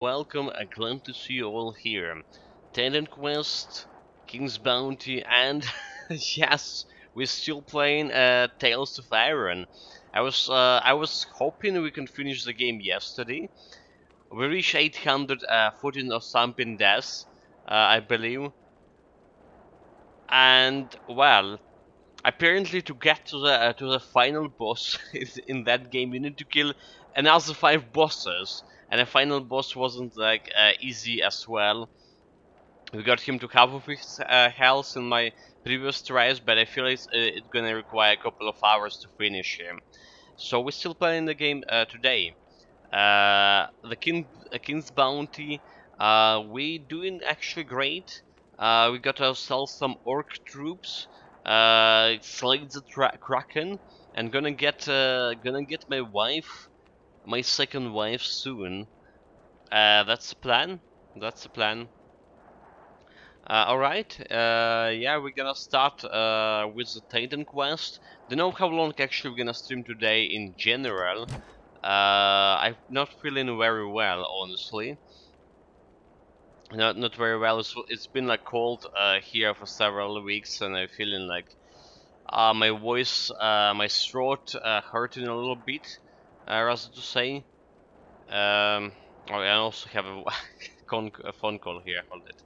Welcome, I'm glad to see you all here. Tendon Quest, King's Bounty, and yes, we're still playing Tales of Iron. I was hoping we can finish the game yesterday. We reached 814 or something deaths, I believe, and well, apparently to get to the final boss in that game, you need to kill another 5 bosses, and the final boss wasn't like easy as well. We got him to half of his health in my previous tries, but I feel it's gonna require a couple of hours to finish him. So we're still playing the game today. The King's Bounty. We doing actually great. We got ourselves some orc troops. Slayed the Kraken, and gonna get my wife, my second wife soon. That's the plan. That's the plan. Alright, yeah, we're gonna start with the Titan quest. Don't know how long actually we're gonna stream today in general. I'm not feeling very well, honestly. Not very well. It's been like cold here for several weeks, and I'm feeling like my voice, my throat hurting a little bit, rather to say. Um, oh, I also have a, a phone call here. Hold it.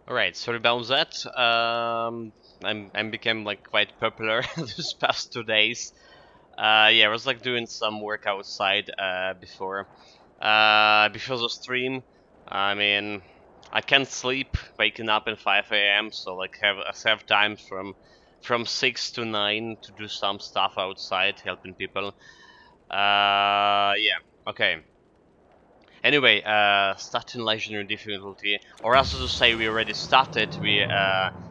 Alright, sorry about that. I'm became like quite popular these past 2 days. Yeah, I was like doing some work outside before the stream. I mean, I can't sleep, waking up at 5 a.m. So like I have time from 6 to 9 to do some stuff outside, helping people. Yeah, okay. Anyway, starting legendary difficulty, or as to say, we already started. We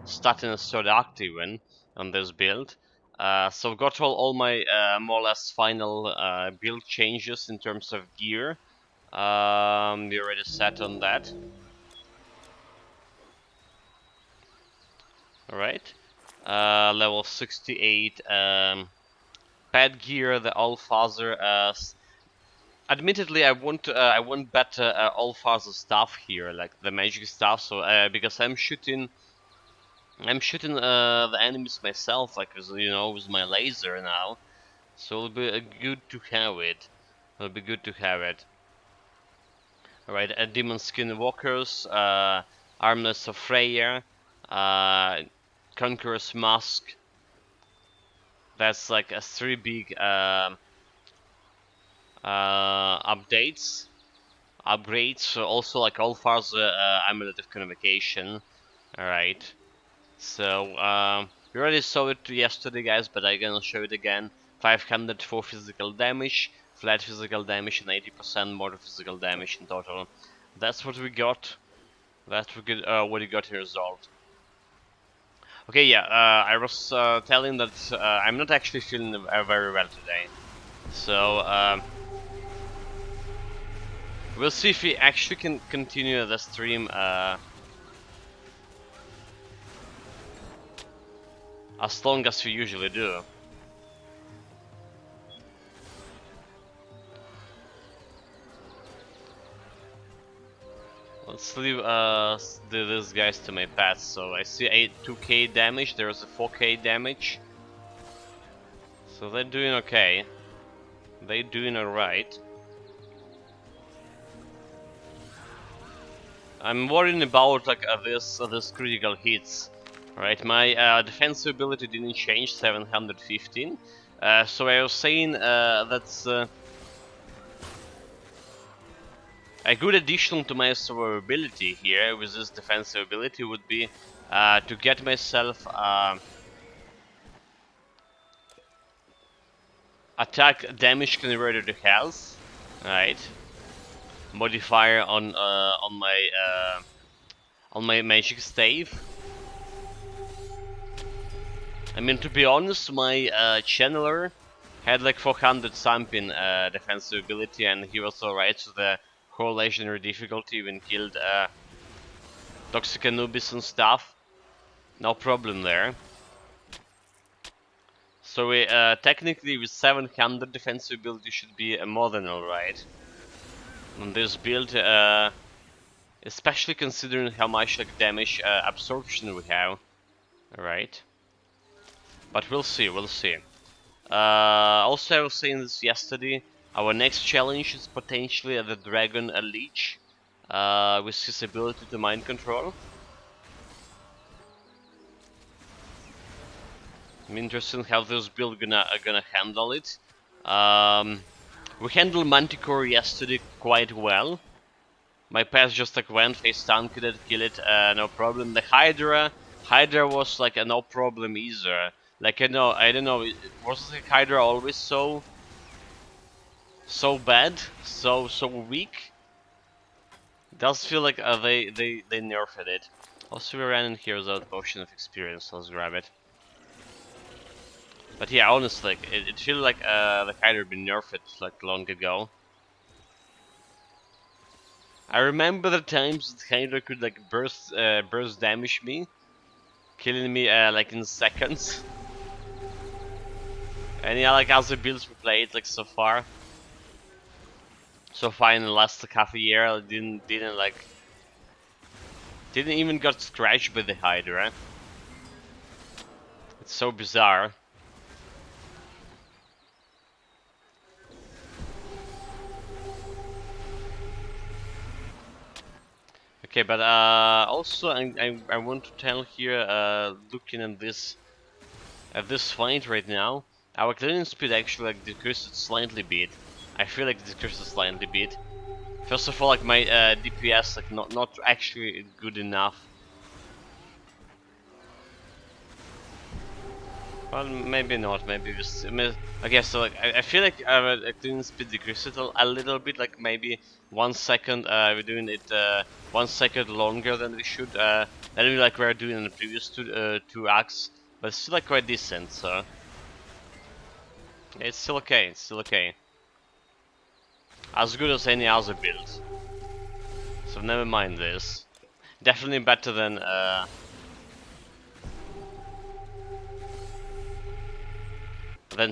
starting a third active one on this build. So got all my more or less final build changes in terms of gear. We already set on that. All right. Level 68. Pad gear, the All Father. Admittedly, I want better all father stuff here, like the magic stuff. So because I'm shooting the enemies myself, like with my laser now. So it'll be good to have it. It'll be good to have it. All right, demon skin walkers, armless of Freya, uh, conqueror's mask. That's like a 3 big updates. Upgrades, so also like all father amulet of convocation. Alright, so we already saw it yesterday, guys, but I'm gonna show it again. 500 for physical damage, flat physical damage, and 80% more physical damage in total. That's what we got. That's what we got in result. Okay, yeah, I was telling that I'm not actually feeling very well today. So we'll see if we actually can continue the stream as long as we usually do. Let's leave these guys to my pets. So I see 2k damage, there's a 4k damage. So they're doing okay. They're doing alright. I'm worrying about like this critical hits. Right, my defensive ability didn't change, 715. So I was saying that's a good addition to my survivability here with this defensive ability would be to get myself attack damage converted to health, right? Modifier on my magic stave. I mean, to be honest, my channeler had like 400 something defensive ability, and he was alright. So the whole legendary difficulty even killed Toxic Anubis and stuff. No problem there. So we technically with 700 defensive ability should be more than alright on this build, especially considering how much like damage absorption we have. Alright, but we'll see, we'll see. Also, I was saying this yesterday. Our next challenge is potentially the Dragon Leech, with his ability to mind control. I'm interested in how this build gonna handle it. We handled Manticore yesterday quite well. My pass just like went, face tanked it, kill it, no problem. The Hydra was like a no problem either. Like I don't know, was the Hydra always so bad, so weak? Does feel like they nerfed it. Also, we ran in here without potion of experience. Let's grab it. But yeah, honestly, like, it feels like the Hydra been nerfed like long ago. I remember the times that Hydra could like burst damage me, killing me like in seconds. And yeah, like as the builds we played like so far in the last like, half a year, I didn't even got scratched by the Hydra. It's so bizarre. Okay, but also I want to tell here, looking at this fight right now, our clearing speed actually like decreased slightly bit. I feel like it decreased slightly bit. First of all, like my DPS like not actually good enough. Well, maybe not. Maybe just. Okay, so like I feel like our cleaning speed decreased a little bit. Like maybe 1 second. We're doing it 1 second longer than we should. Than like we're doing in the previous two acts, but it's still like quite decent. So it's still okay. It's still okay. As good as any other build. So never mind this. Definitely better than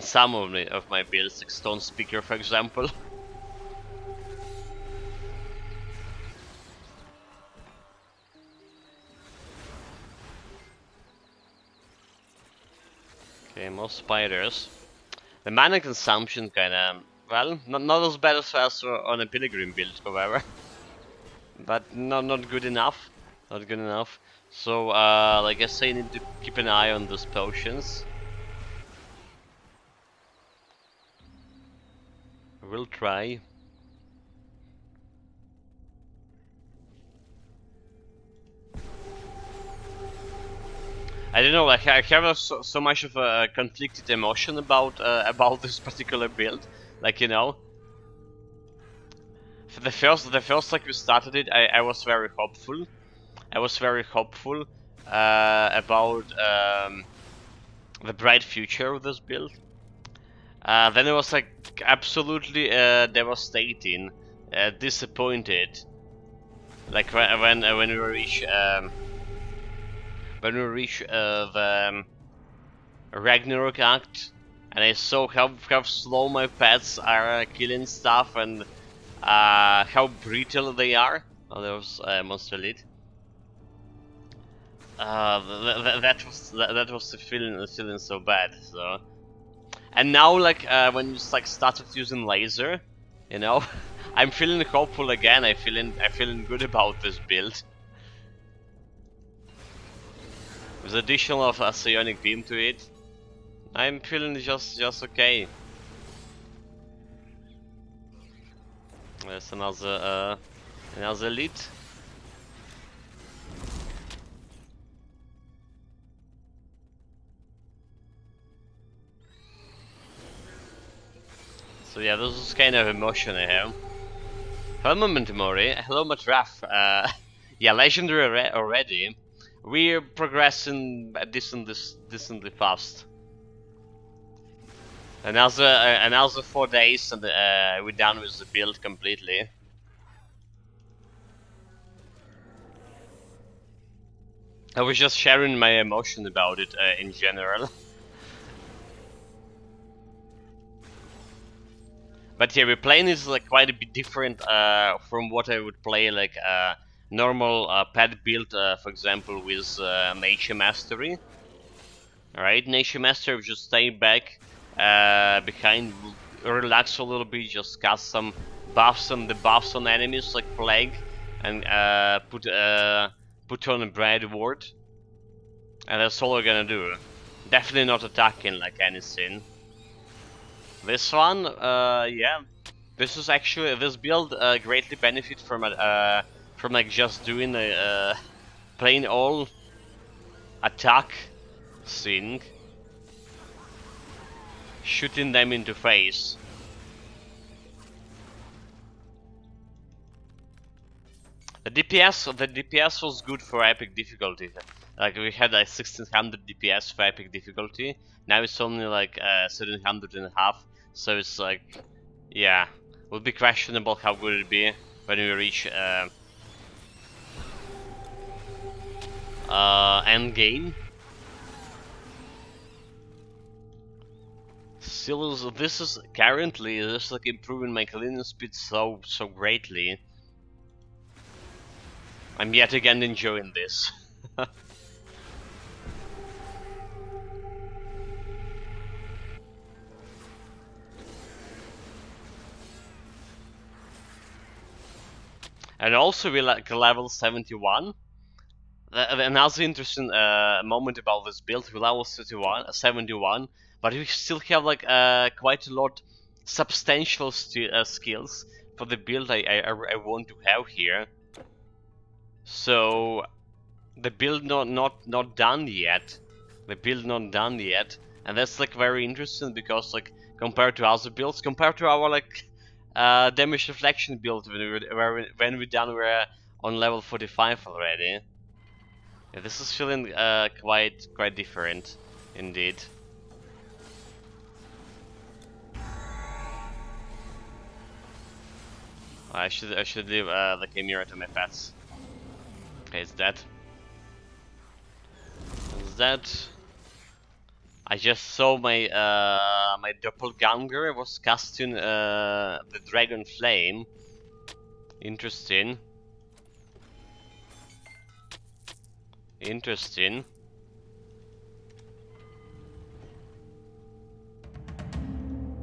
some of my builds, like Stone Speaker, for example. Okay, more spiders. The mana consumption kinda, well, not as bad as on a Pilgrim build, however. But not good enough. Not good enough. So, like I say, you need to keep an eye on those potions. We'll try. I don't know, like I have so much of a conflicted emotion about this particular build. Like, you know, for the first like we started it, I was very hopeful. I was very hopeful about the bright future of this build. Then it was like absolutely devastating, disappointed. Like when we reach the Ragnarok act, and I saw how slow my pets are killing stuff and how brittle they are. Oh, there was Monster Elite. That was the feeling so bad. So, and now like when you like started using laser, you know, I'm feeling hopeful again. I feeling good about this build. With addition of a psionic beam to it, I'm feeling just okay. There's another elite. So yeah, this is kind of emotion I have. Hello Mentimori, hello Matraf. Yeah, legendary already. We're progressing decently fast. Another 4 days and we're done with the build completely. I was just sharing my emotion about it in general. But yeah, we're playing is like quite a bit different from what I would play like normal pet build, for example, with Nature Mastery. Alright, Nature Mastery, just stay back behind, relax a little bit, just cast some buffs on the buffs on enemies like Plague, and put on a Bread Ward, and that's all we're gonna do. Definitely not attacking like anything. This one, yeah, this is actually this build greatly benefit from like just doing a plain all attack thing, shooting them into face. The DPS was good for epic difficulty. Like we had like 1600 DPS for epic difficulty. Now it's only like 700 and a half. So it's like, yeah, would be questionable how good it'd be when we reach end game. Still, this is currently just like improving my cleaning speed so greatly. I'm yet again enjoying this. And also we like level 71. Another interesting moment about this build, we level 71, but we still have like quite a lot substantial skills for the build I want to have here. So the build not done yet. The build not done yet, and that's like very interesting because like compared to other builds, compared to our like damage reflection build when we done we're on level 45 already. Yeah, this is feeling quite different, indeed. I should leave the camera to my pets. Okay, it's dead. It's dead. I just saw my doppelganger was casting the dragon flame. Interesting. Interesting.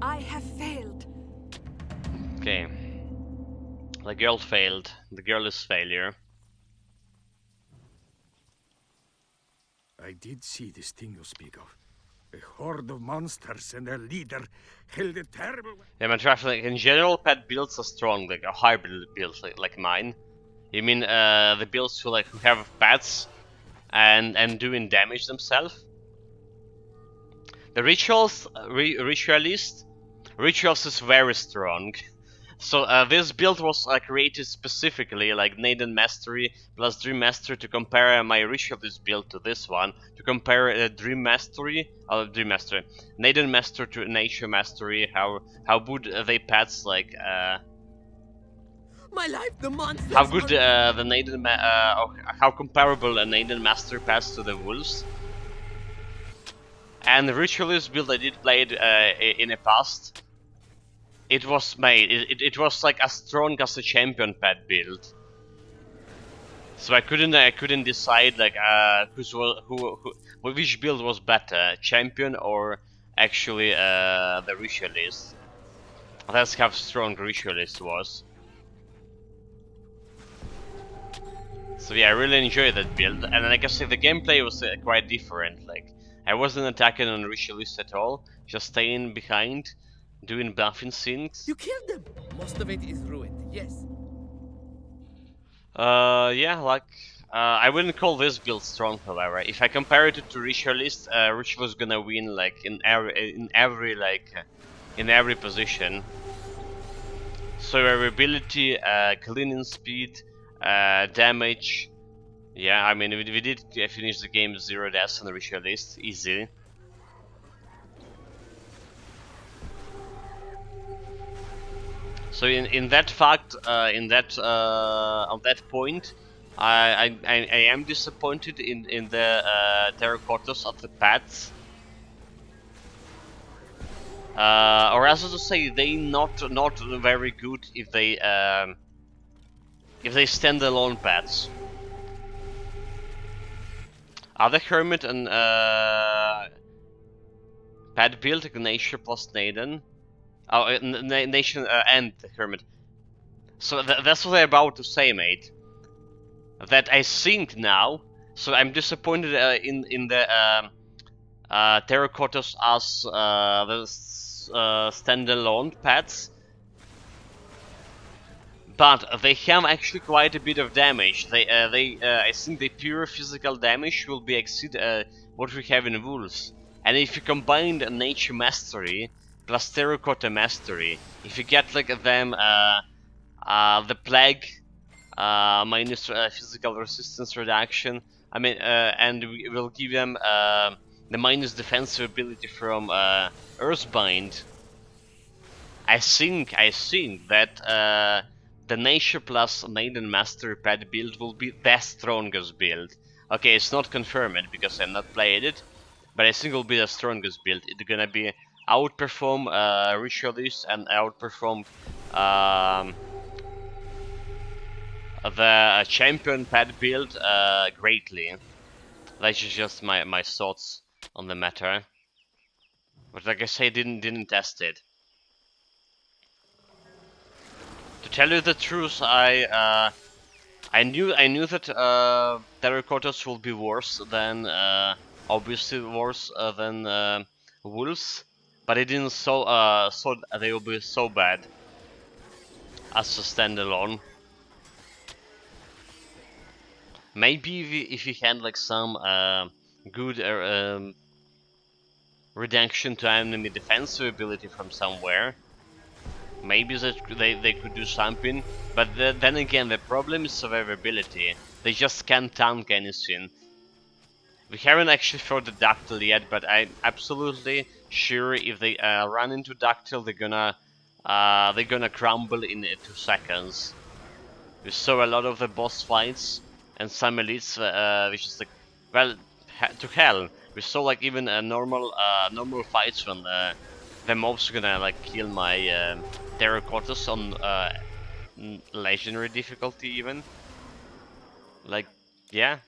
I have failed. Okay. The girl failed. The girl is failure. I did see this thing you speak of. A horde of monsters and their leader held a terrible... Yeah, man, traffic in general, pet builds are strong, like a hybrid build like mine. You mean the builds who have pets and doing damage themselves? The rituals, rituals is very strong. So this build was created specifically, like Neidan Mastery plus Dream Mastery, to compare my Ritualist build to this one, to compare Dream Mastery, Neidan Mastery to Nature Mastery, how good they pets, like My life, the monsters. how good the Neidan, how comparable a Neidan Master pets to the wolves. And the Ritualist build I did play it in the past. It was made. It was like as strong as a champion pet build. So I couldn't decide like which build was better, champion or actually the ritualist. That's how strong ritualist was. So yeah, I really enjoyed that build, and like I say, the gameplay was quite different. Like I wasn't attacking on ritualist at all, just staying behind, doing buffing things. You killed them! Most of it is ruined, yes. Yeah, like I wouldn't call this build strong, however. If I compare it to ritualist, ritualist gonna win like in every position. Survivability, cleaning speed, damage. Yeah, I mean, we did finish the game 0 deaths on the ritualist, easy. So in that fact, in that on that point, I am disappointed in the terracottas of the pets. Or as to say, they not very good if they stand alone pets. Other hermit and pet build Ignatia plus Neidan. Oh, nation and the hermit. So that's what I'm about to say, mate. That I think now. So I'm disappointed in the terracottas as the standalone pets, but they have actually quite a bit of damage. I think the pure physical damage will be exceed what we have in wolves. And if you combine the nature mastery plus terracotta mastery, if you get like them the plague minus physical resistance reduction. I mean, and we will give them the minus defensive ability from Earthbind. I think that the Nature plus Maiden Master pet build will be the strongest build. Okay, it's not confirmed because I've not played it, but I think it will be the strongest build. It's gonna be outperform Ritualist and outperform the champion pet build greatly. That's just my thoughts on the matter. But like I say, didn't test it. To tell you the truth, I knew that terracottas will be worse than obviously worse than wolves, but I didn't so they will be so bad as a standalone. Maybe if we had like some good redemption to enemy defensive ability from somewhere, maybe that they could do something. But then again, the problem is survivability. They just can't tank anything. We haven't actually fought the Dactyl yet, but I'm absolutely sure if they run into Dactyl, they're gonna crumble in 2 seconds. We saw a lot of the boss fights and some elites, which is like, well, to hell. We saw like even a normal fights when the mobs are gonna like kill my terracottas on legendary difficulty even. Like, yeah.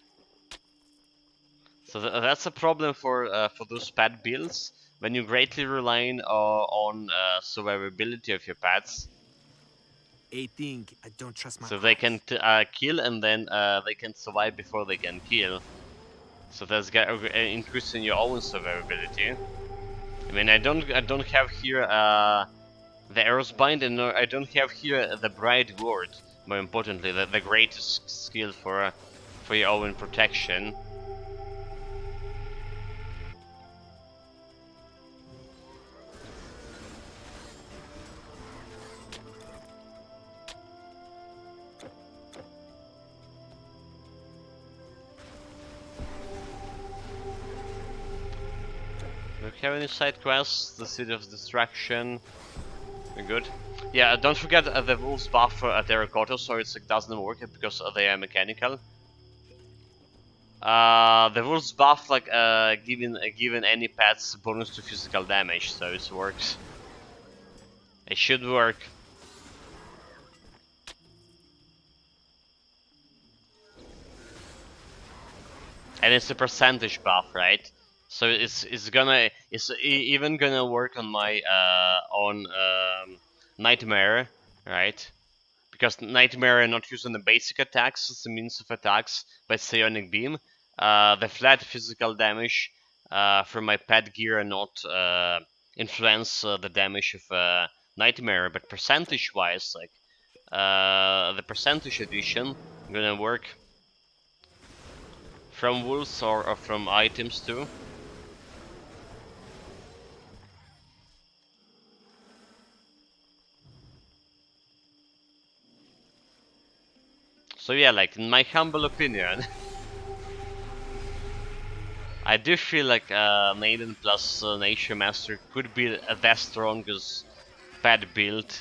So that's a problem for those pet builds when you greatly rely on survivability of your pets. I think I don't trust my So they can eyes. kill and then they can survive before they can kill. So that's increasing your own survivability. I mean, I don't have here the Earthbind, and I don't have here the Bright Ward. More importantly, the greatest skill for your own protection. Do we have any side quests? The City of Destruction. We're good. Yeah, don't forget the wolves buff terracotta, so it doesn't work because they are mechanical. The wolves buff like giving any pets bonus to physical damage, so it works. It should work. and it's a percentage buff, right? So even gonna work on my on nightmare, right? Because nightmare not using the basic attacks as a means of attacks by psionic beam. The flat physical damage from my pet gear not influence the damage of nightmare, but percentage wise, like the percentage addition gonna work from wolves or from items too. So yeah, like in my humble opinion, I do feel like Neidan plus Nature Master could be the strongest pet build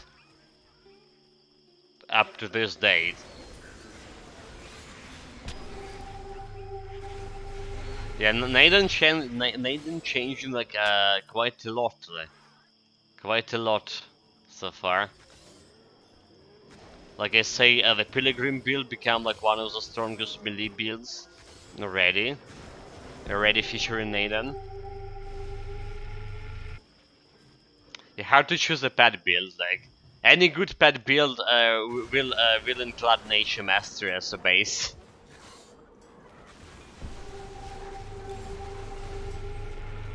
up to this date. Yeah, Neidan changing like quite a lot so far. Like I say, the Pilgrim build became like one of the strongest melee builds already. Already featuring Neidan. You have to choose a pet build. Like any good pet build will include Nature Master as a base.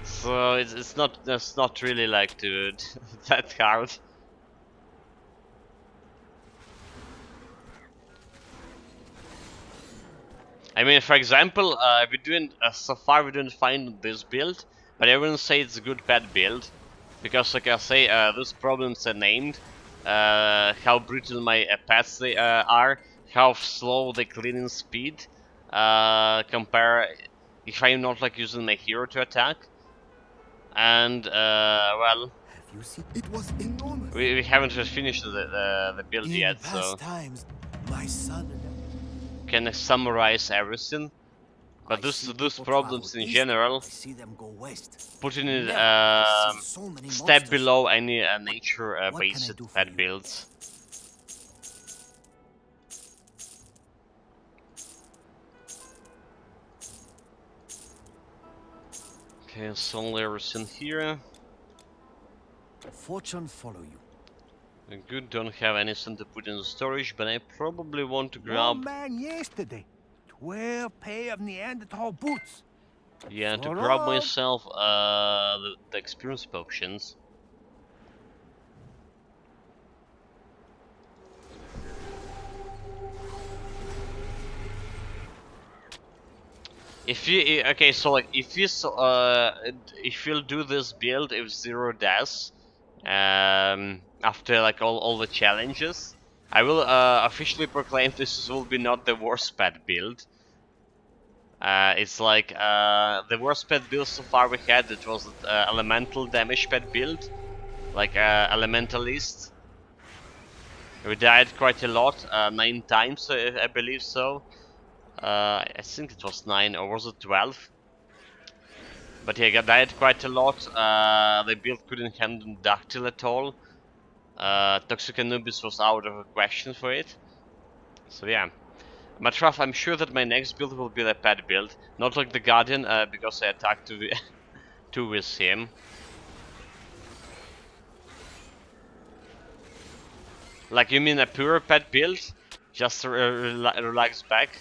So it's not really like that hard. I mean, for example, we didn't so far we didn't find this build, but I wouldn't say it's a good pet build because, like I say, those problems are named. How brutal my pets they are, how slow the cleaning speed. Compare if I'm not like using my hero to attack, and well, Have you seen? It was enormous. we haven't just finished the build In yet, past so times, my son. can I summarize everything. I But see those people travel problems in east. general, I see them go west. putting it Never have I seen so many step monsters. below any nature What can I based do for pet you? builds. Okay, so everything here. Fortune follow you. Good, don't have anything to put in the storage, but I probably want to One grab, man yesterday. 12 pair of Neanderthal boots. yeah, to For grab all. myself the experience potions. If you okay, so like if you'll do this build with 0 deaths, after like all the challenges, I will officially proclaim this will be not the worst pet build. It's like the worst pet build so far we had. It was elemental damage pet build, like elementalist. We died quite a lot, 9 times I believe so. I think it was 9 or was it 12? But yeah, got died quite a lot. The build couldn't handle Ductile at all. Toxic Anubis was out of the question for it. So yeah. Matraf, I'm sure that my next build will be the pet build. Not like the Guardian, because I attacked two with him. Like, you mean a pure pet build? Just relax back?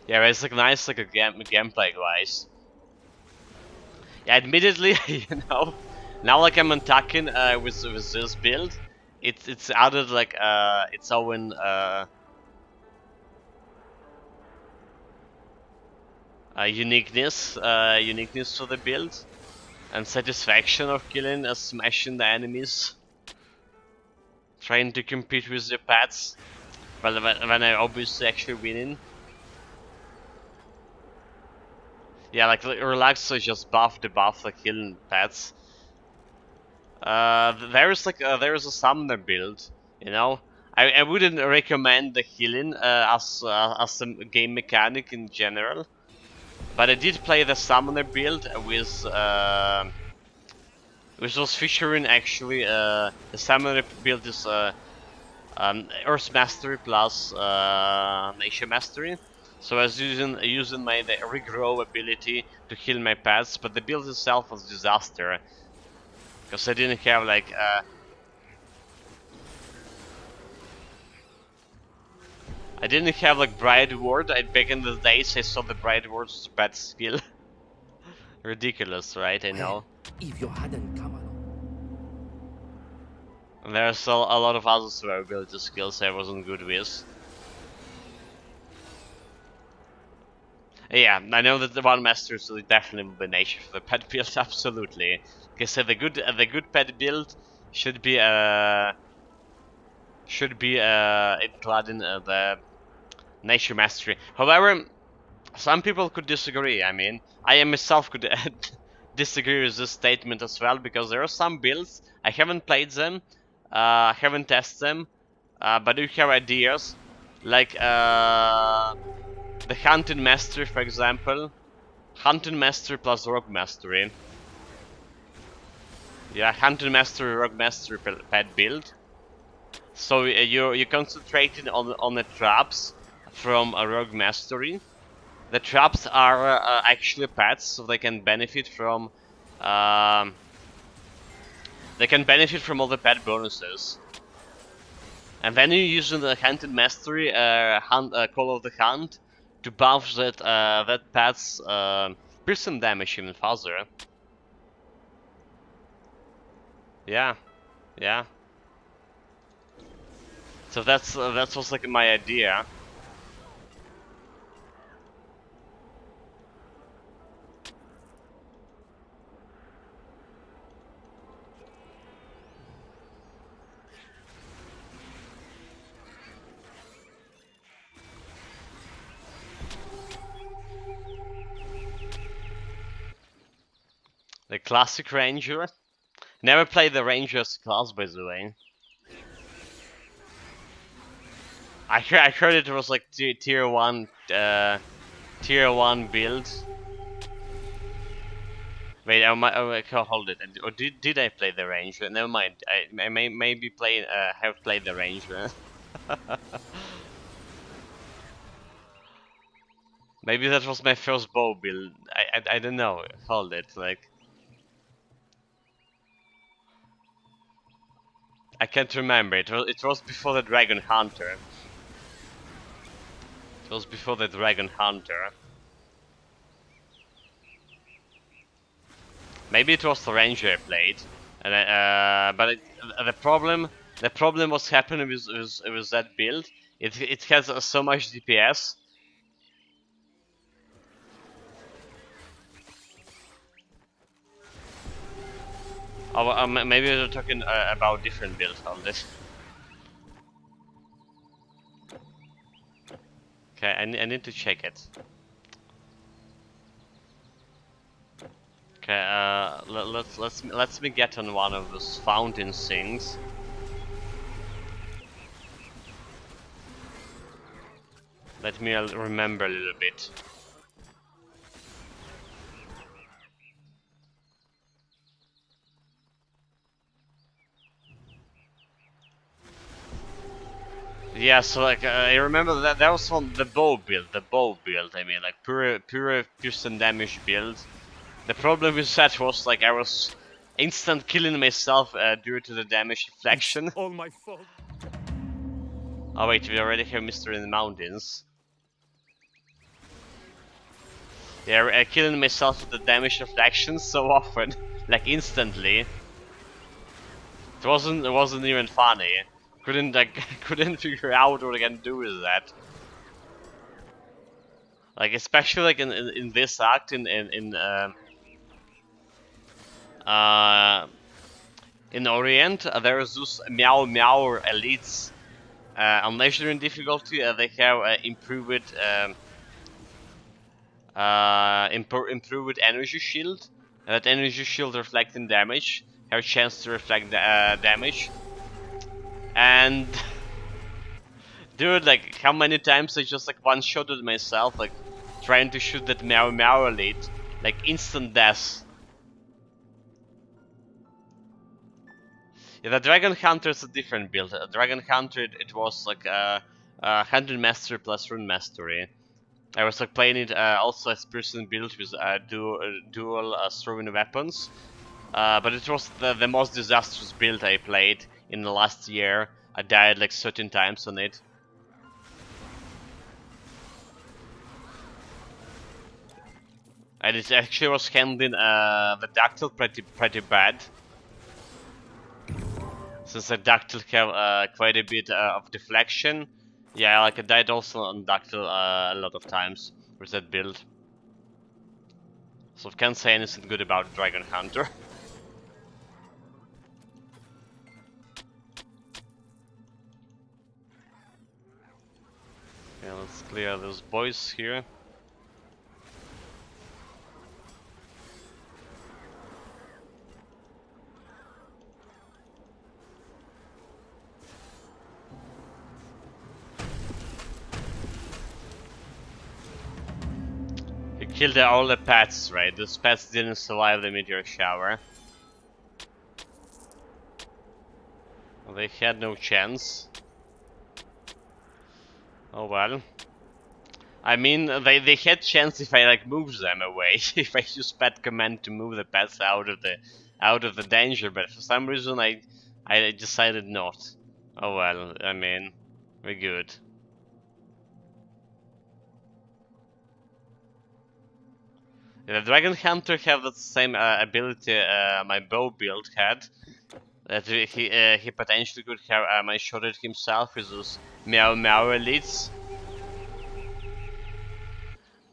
Yeah, it's like nice, like a gameplay wise. Yeah, admittedly, you know, now like I'm attacking with this build, it's added like its own uniqueness to the build and satisfaction of killing smashing the enemies, trying to compete with the pets, but when I obviously actually winning. Yeah, like relax, so just buff the buff like killing pets. There is a summoner build, you know. I wouldn't recommend the healing as a game mechanic in general, but I did play the summoner build with which was featuring actually the summoner build is Earth Mastery plus Nature Mastery. So I was using my the regrow ability to heal my pets, but the build itself was a disaster because I didn't have like I didn't have like Bright Ward. Back in the days I saw the Bright Ward's bad skill. Ridiculous, right? I Well, know. if you hadn't come along. And there's a lot of other survivability skills I wasn't good with. Yeah, I know that the one master is definitely will be nature for the pet build, absolutely. Like I said, the good pet build should be including the nature mastery. However, some people could disagree. I mean, I myself could disagree with this statement as well because there are some builds I haven't played them, haven't tested them, but do have ideas like the hunting mastery, for example. Hunting Master plus Rogue Mastery. Yeah, Hunting Mastery, Rogue Mastery pet build. So you're concentrating on the traps from a Rogue Mastery. The traps are actually pets, so um, they can benefit from all the pet bonuses. And then you're using the Hunting Mastery, Call of the Hunt, to buff that pet's piercing damage even further. Yeah, yeah. So that was like my idea. The classic ranger. Never played the ranger's class, by the way. I heard it was like tier one build. Wait, hold it. Or did I play the ranger? Never mind. I maybe have played the ranger. Maybe that was my first bow build. I don't know. Hold it. Like I can't remember. It was before the dragon hunter. It was before the dragon hunter. Maybe it was the ranger I played, and the problem was happening with that build. It has so much DPS. Oh, maybe we're talking about different builds on this. Okay, I need to check it. Okay, let's me get on one of those fountain things. Let me remember a little bit. Yeah, so like I remember that was on the bow build. The bow build. I mean, like pure piercing damage build. The problem with that was like I was instant killing myself due to the damage It's deflection. all my fault. Oh wait, we already have Mystery in the Mountains. Yeah, killing myself with the damage deflection so often, like instantly. It wasn't even funny. Couldn't figure out what I can do with that. Like especially like in this act uh in Orient, there is this Meow Meow elites. On legendary difficulty, they have improved energy shield. And that energy shield reflecting damage. Have a chance to reflect damage. And Dude, like, how many times I just, like, one-shotted myself, like, trying to shoot that Meow Meow elite. Like, instant death. Yeah, the Dragon Hunter is a different build. Dragon Hunter, it was, like, 100 Mastery plus Rune Mastery. I was, like, playing it also as person build with dual throwing weapons. But it was the most disastrous build I played in the last year. I died, like, 13 times on it. And it actually was handling the Dactyl pretty bad. Since the Dactyl have quite a bit of deflection. Yeah, like I died also on Dactyl a lot of times with that build. So I can't say anything good about Dragon Hunter. Yeah, let's clear those boys here. He killed all the pets, right? Those pets didn't survive the meteor shower. Well, they had no chance. Oh well. I mean, they had chance if I like moved them away. If I use pet command to move the pets out of the danger, but for some reason I decided not. Oh well. I mean, we're good. The Dragon Hunter have the same ability my bow build had. That he potentially could have my shot at himself with those Meow Meow elites.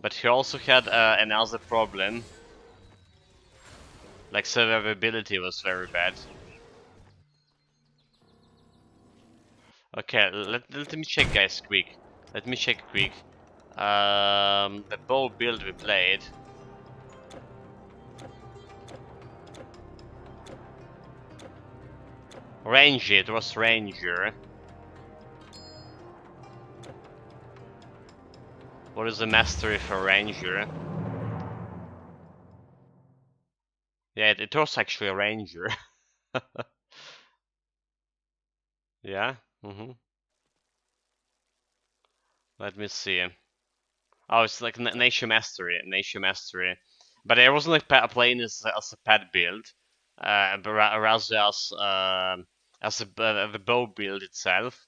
But he also had another problem. Like survivability was very bad. Okay, let me check, guys, quick. Let me check quick. The bow build we played. Ranger, it was Ranger. What is the mastery for Ranger? Yeah, it was actually a Ranger. Yeah. Let me see. Oh, it's like Nation Mastery, Nation Mastery. But I wasn't like playing as a pet build, but rather as the bow build itself.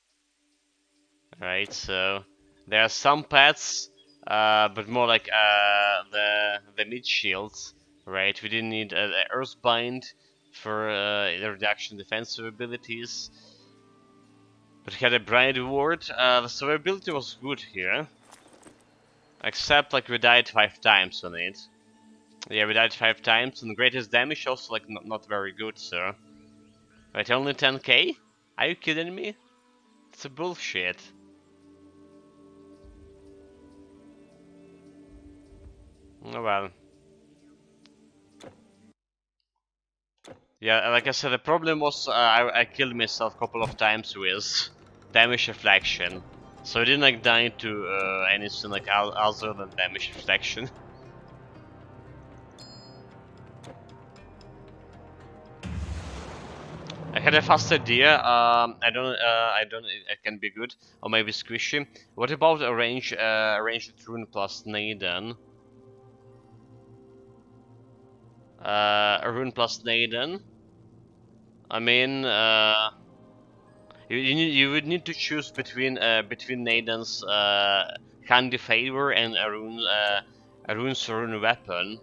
Right. So there are some pets, but more like the mid shields. Right. We didn't need Earthbind for the reduction defensive abilities. But he had a Bright Ward. The survivability was good here. Except like we died 5 times on it. Yeah, we died 5 times, and the greatest damage also like not very good, so. Wait, only 10k? Are you kidding me? It's a bullshit. Oh well. Yeah, like I said, the problem was I killed myself a couple of times with damage reflection. So I didn't like die to anything like other than damage reflection. I had a fast idea. I don't. It can be good, or maybe squishy. What about a ranged rune plus Neidan? A rune plus Neidan. I mean, you would need to choose between Neidan's handy favor and a rune's rune weapon.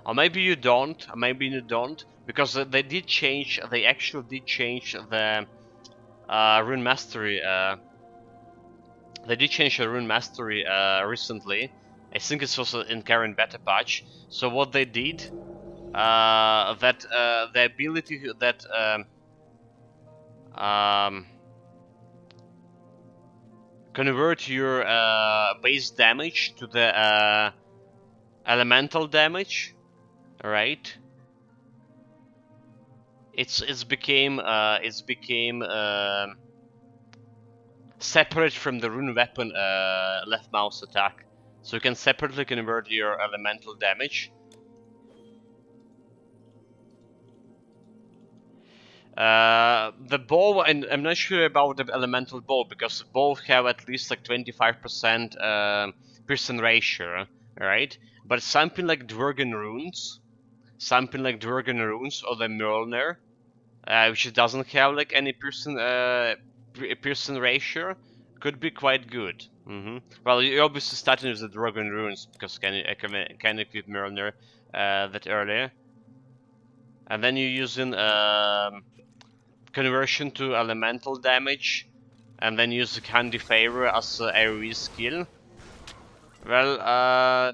Or maybe you don't. Or maybe you don't, because they did change. They actually did change the rune mastery. They did change the rune mastery recently. I think it's also in current beta patch. So what they did, that the ability that convert your base damage to the elemental damage, right? It's became separate from the rune weapon left mouse attack. So you can separately convert your elemental damage. The bow, and I'm not sure about the elemental bow, because both have at least like 25% piercing ratio, right? But something like Dworgen runes, or the Mjolnir, which doesn't have like any piercing ratio, could be quite good. Well, you're obviously starting with the Dworgen runes, because I can equip Mjolnir that earlier, and then you're using conversion to elemental damage, and then use Candy Favor as a AoE skill. Well,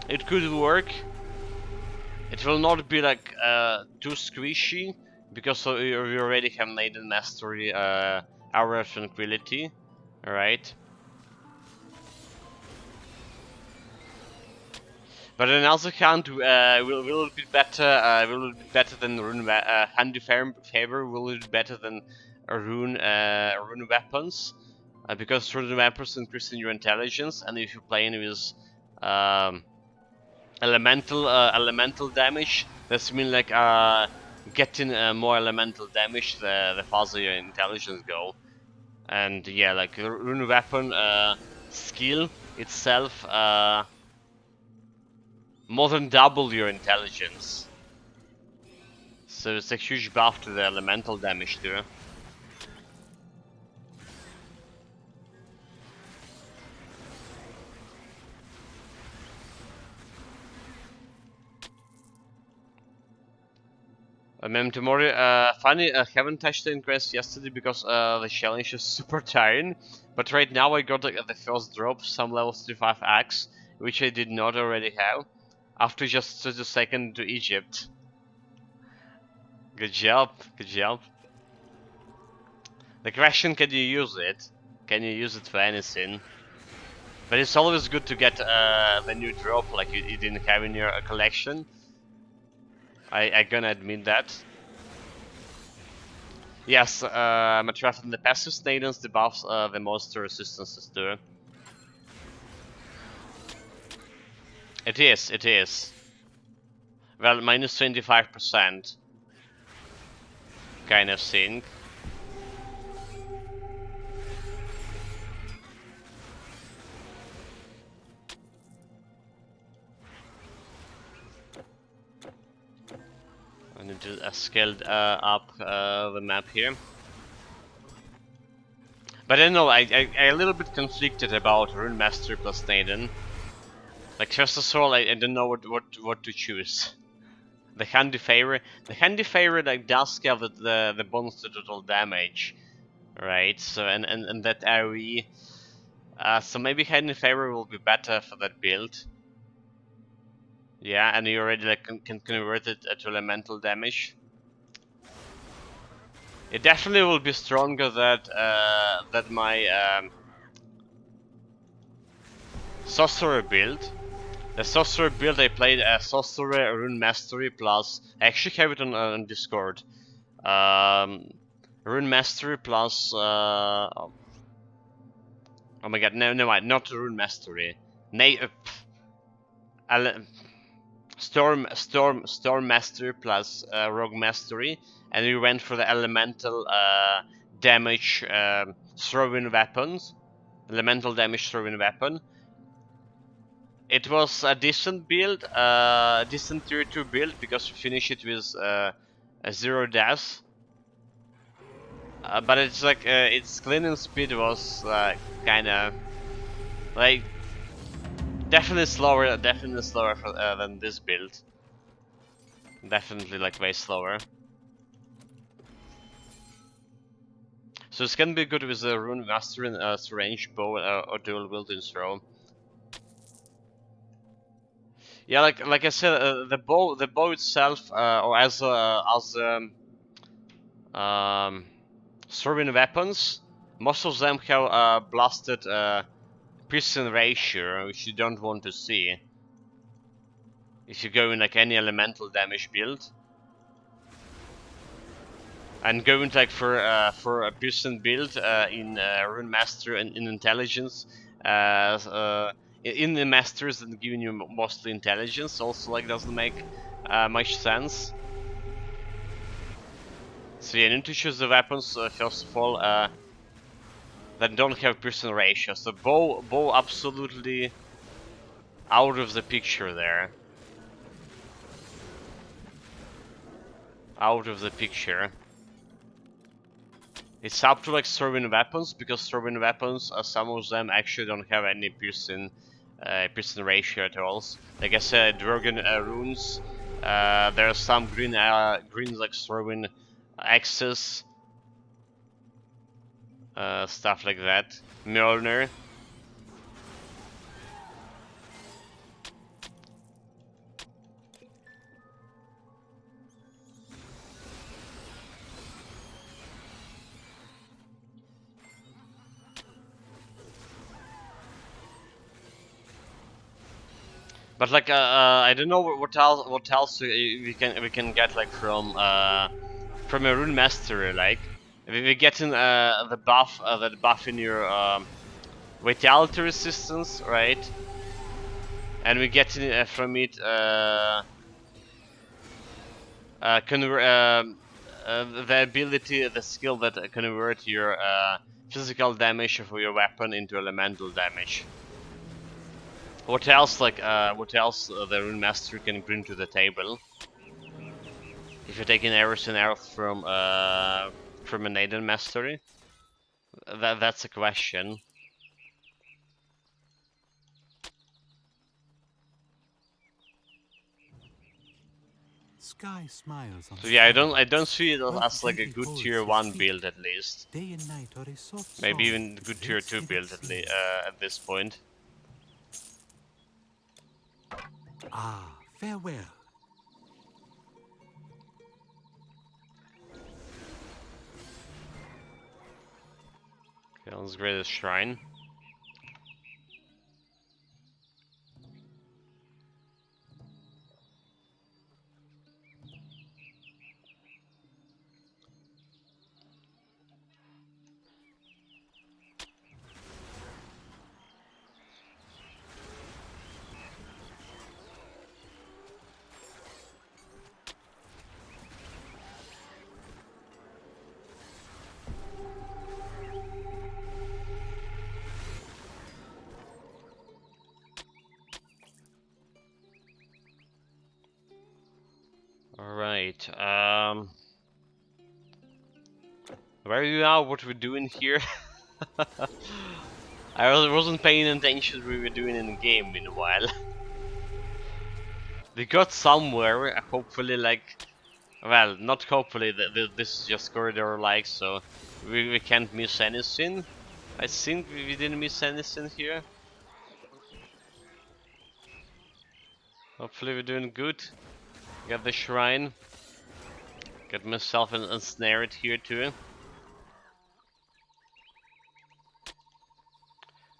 it could work. It will not be like too squishy, because we already have Neidan Mastery, Hour of Tranquility, alright? But on the other hand, will it be better? Will it be better than Rune? Handy Favor will it be better than Rune weapons? Because Rune weapons increase in your intelligence, and if you're playing with um, elemental damage, that's mean like getting more elemental damage the farther your intelligence go. And yeah, like Rune weapon skill itself. More than double your intelligence. So it's a huge buff to the elemental damage too. Tomorrow, funny, I haven't touched the Ingress yesterday because the challenge is super tiring. But right now I got the first drop, some level 35 axe, which I did not already have, after just 30 seconds to Egypt. Good job, good job. The question, can you use it? Can you use it for anything? But it's always good to get the new drop like you didn't have in your collection. I gonna admit that. Yes, Matrath and the passive Neidans debuffs the monster resistances too. It is. Well, minus 25%. Kind of thing. I need to scale up the map here. But I don't know, I a little bit conflicted about Rune Master plus Neidan. Like first of all, I don't know what to choose. The handy favor like does have the bonus to total damage, right? So and that AoE. So maybe handy favor will be better for that build. Yeah, and you already like can convert it to elemental damage. It definitely will be stronger that my sorcerer build. The sorcerer build I played sorcerer rune mastery plus. I actually have it on Discord. Rune mastery plus. Oh my god, no, not rune mastery. Storm mastery plus rogue mastery, and we went for the elemental damage throwing weapons. Elemental damage throwing weapon. It was a decent build, decent tier 2 build, because we finished it with a 0 deaths. But it's like its cleaning speed was kinda like definitely slower for, than this build. Definitely like way slower. So it's gonna be good with the rune master and range bow or dual wielding throw. Yeah, like I said, the bow itself, or as throwing weapons, most of them have blasted piercing ratio, which you don't want to see if you go in like any elemental damage build. And going like for a person build in Rune Master and in intelligence, in the masters and giving you mostly intelligence also like doesn't make much sense. So you need to choose the weapons first of all that don't have person ratio. So bow absolutely out of the picture there. Out of the picture. It's up to like throwing weapons, because throwing weapons, some of them actually don't have any piercing ratio at all. Like I said, Drogon runes. There are some greens like throwing axes, stuff like that. Mjolnir. But like I don't know what else we can get like from a rune master. Like we getting the buff in your vitality resistance, right? And we getting from it the ability, the skill that convert your physical damage of your weapon into elemental damage. What else, like, the Rune Master can bring to the table? If you're taking arrows and arrows from a Neidan Mastery? That's a question. Sky smiles on So yeah, I don't silence. see it Earth as like a gently good holds tier his 1 feet. build at least. Day and night are a soft Maybe song even good tier 2 drifts in build its sleep. at this point. Ah, farewell. Okay, let's grade the shrine. Alright, where are you now? What we're doing here? I wasn't paying attention what we were doing in the game meanwhile. We got somewhere, hopefully, like, well, not hopefully, this is just corridor like, so we can't miss anything. I think we didn't miss anything here. Hopefully we're doing good. Got the shrine. Got myself ensnared here too.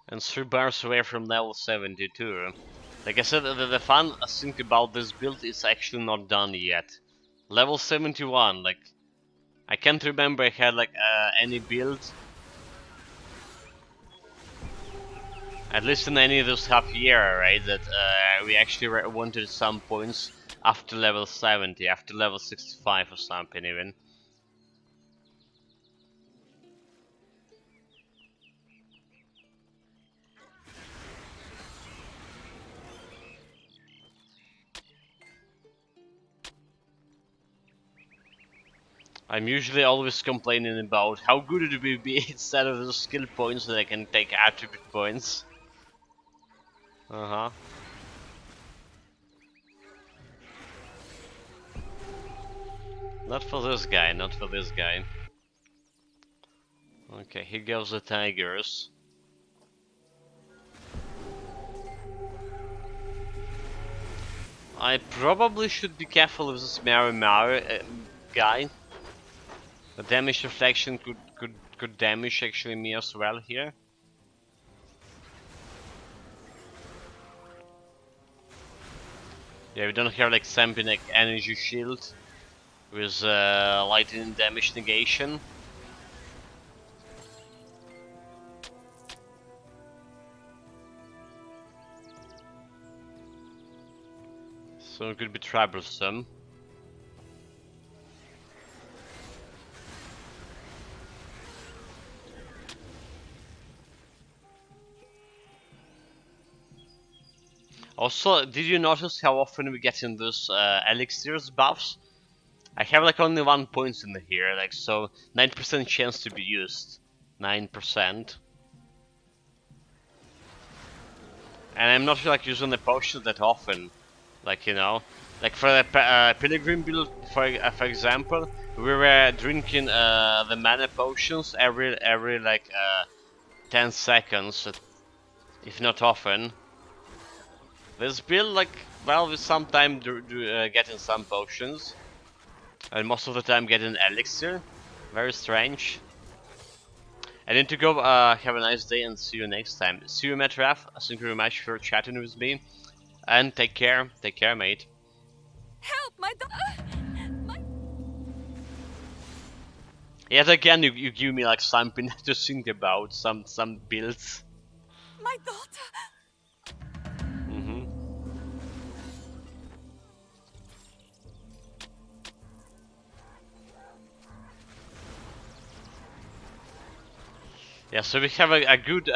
And 3 bars away from level 72. Like I said, the fun thing about this build is actually not done yet. Level 71, like, I can't remember I had like any build, at least in any of those half year, right, that we actually wanted some points after level 70, after level 65 or something even. I'm usually always complaining about how good it would be instead of those skill points that I can take attribute points. Uh-huh. Not for this guy, not for this guy. Okay, here goes the tigers. I probably should be careful with this Mary guy. The damage reflection could damage actually me as well here. Yeah, we don't have like something like energy shield. with lightning damage negation. So it could be troublesome. Also, did you notice how often we get in those elixirs buffs? I have like only 1 point in here, like so 9% chance to be used. 9%. And I'm not like using the potions that often. Like, you know, like for the pilgrim build, for example, we were drinking the mana potions every like 10 seconds, if not often. This build, like, well, we sometimes getting some potions, and most of the time getting elixir. Very strange. I need to go. Have a nice day and see you next time. See you, Metraf. Thank you very much for chatting with me, and take care. Take care, mate. Help, my daughter! My Yet again, you give me like something to think about. Some builds. my daughter! Mm-hmm. Yeah, so we have a good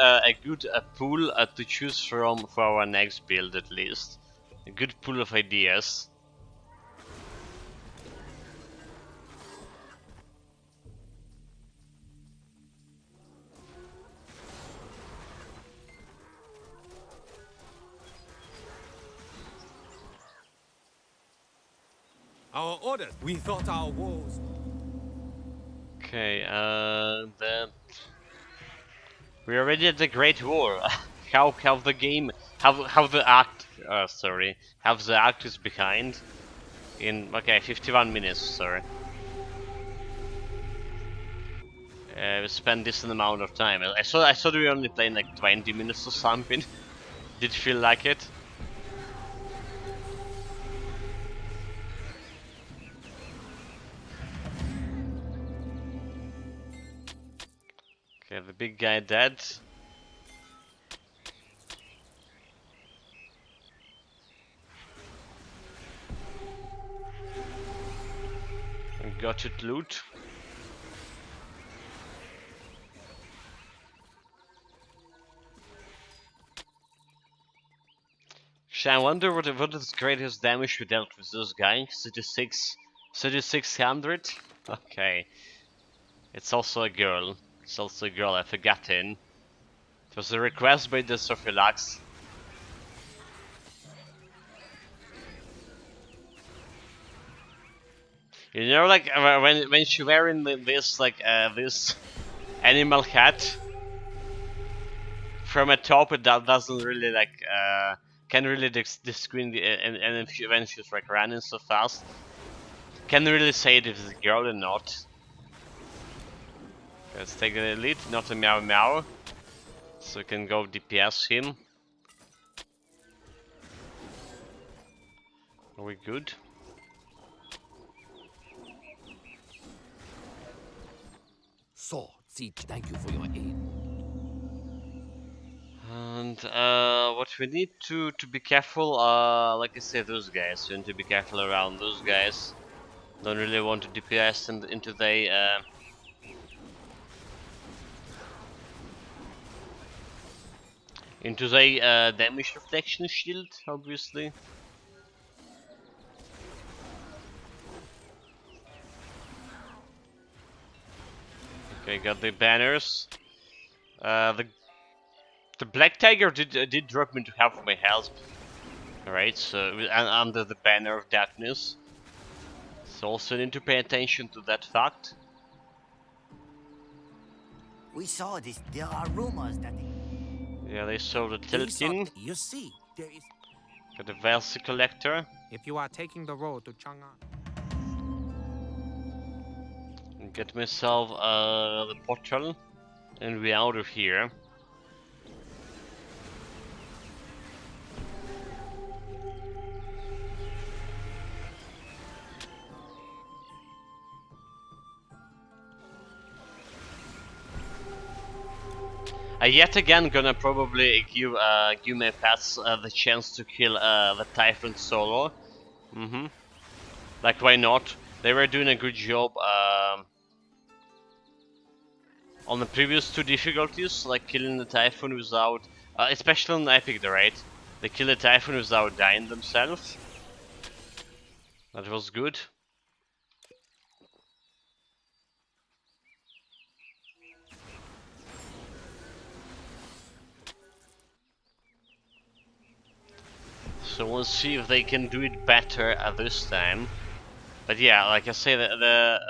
pool to choose from for our next build at least. A good pool of ideas. Our orders. We thought our walls. Okay, then we're already at the Great War. how the game how the act sorry how the act is behind in 51 minutes. Sorry, we spent this amount of time. I saw we were only playing like 20 minutes or something. Did feel like it. Okay, the big guy dead. And got it loot. I wonder what is the greatest damage we dealt with this guy. 3600. Okay, it's also a girl. It's also a girl. I've forgotten. It was a request by the Sophilax. You know, like when she wearing this like this animal hat from a top, it doesn't really like can really the screen and if when she's like running so fast, can really say if it's a girl or not. Let's take the elite, not a meow meow, so we can go DPS him. Are we good? So, Siege, thank you for your aid. And what we need to be careful, like I said, those guys. We need to be careful around those guys. Don't really want to DPS into the damage reflection shield, obviously. Okay, got the banners. The black tiger did drop me to half my health. Alright, so under the banner of darkness. So also need to pay attention to that fact. We saw this. There are rumors that Yeah, they saw the they saw. tilting. You see, there is. Got the Velsi collector. If you are taking the road to Chang'an. And get myself the portal. And we're out of here. Yet again, gonna probably give my pets the chance to kill the Typhon solo. Like, why not? They were doing a good job on the previous two difficulties, like killing the Typhon without, especially on Epic, right? They kill the Typhon without dying themselves. That was good. So we'll see if they can do it better at this time. But yeah, like I say, the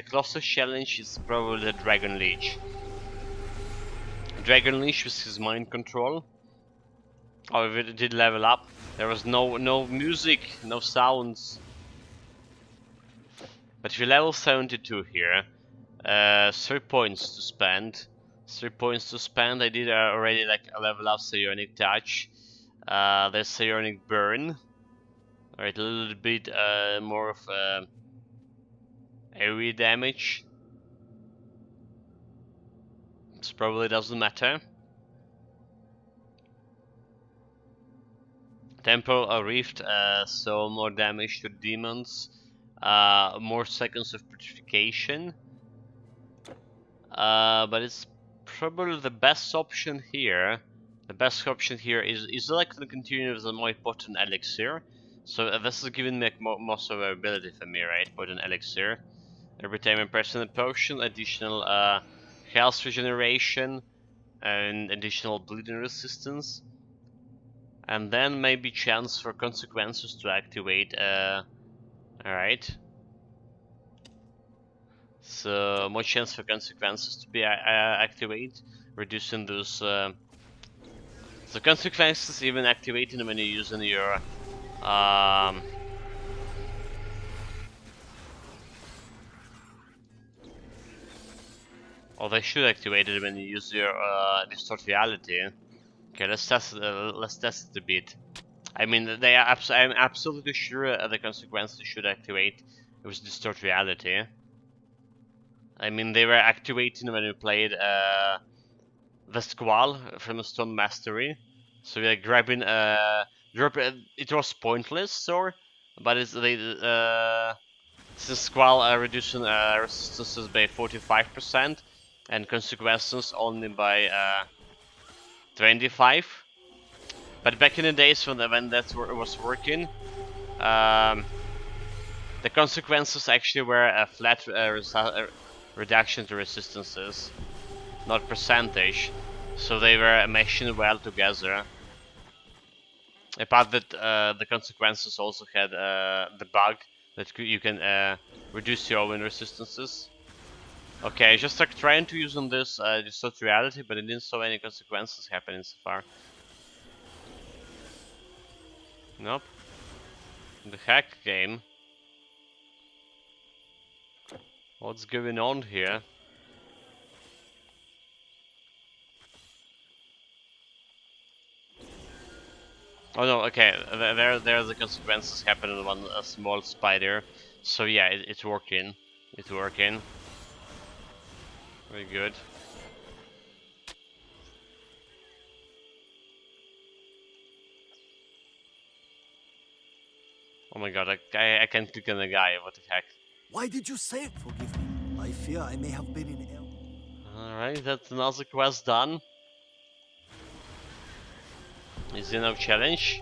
closest challenge is probably the Dragon Leech. Dragon Leech with his mind control. However, it did level up. There was no music, no sounds. But we level 72 here. 3 points to spend. 3 points to spend. I did already like a level up Psionic Touch. There's Psionic Burn. Alright, a little bit more of area damage. This probably doesn't matter. Temporal Rift, so more damage to demons. More seconds of petrification. But it's probably the best option here. The best option here is like to continue with a more potent elixir. So this is giving me more survivability for me, right? Potent elixir. Every time I press a potion, additional health regeneration and additional bleeding resistance. And then maybe chance for consequences to activate. Alright. So more chance for consequences to be activated, reducing those. The consequences even activating when you're using your or they should activate it when you use your distort reality. Okay, let's test it a bit. I mean, I'm absolutely sure the consequences should activate with distort reality. I mean, they were activating when we played the Squall from the Stone Mastery. So we are grabbing it was pointless, so, but it's since Squall reducing resistances by 45% and consequences only by 25. But back in the days when that was working, the consequences actually were a flat reduction to resistances, not percentage. So they were meshing well together. Apart that the consequences also had the bug that you can reduce your own resistances. Okay, just like trying to use on this distort reality, but it didn't show any consequences happening so far. Nope. The hack game. What's going on here? Oh no, okay, there are the consequences happening on one a small spider. So yeah, it's working. It's working. Very good. Oh my god, I can't click on the guy, what the heck. Why did you say it? Forgive me. I fear I may have been in error. Alright, that's another quest done. Is there no challenge?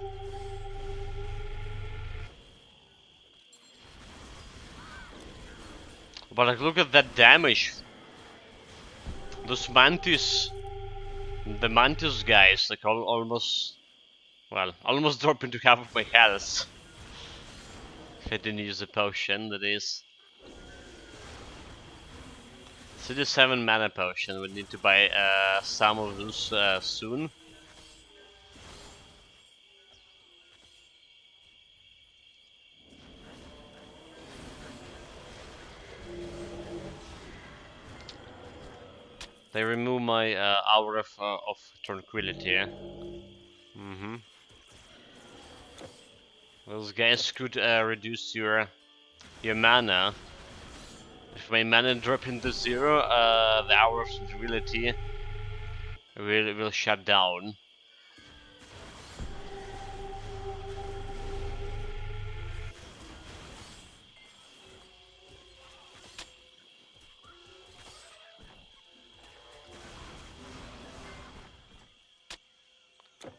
But like, look at that damage. Those mantis, the mantis guys, like almost, well, almost drop into half of my health. If I didn't use a potion, that is. 37 mana potion, we need to buy some of those soon. They remove my hour of tranquility. Those guys could reduce your mana. If my mana drop into 0, the hour of tranquility will shut down.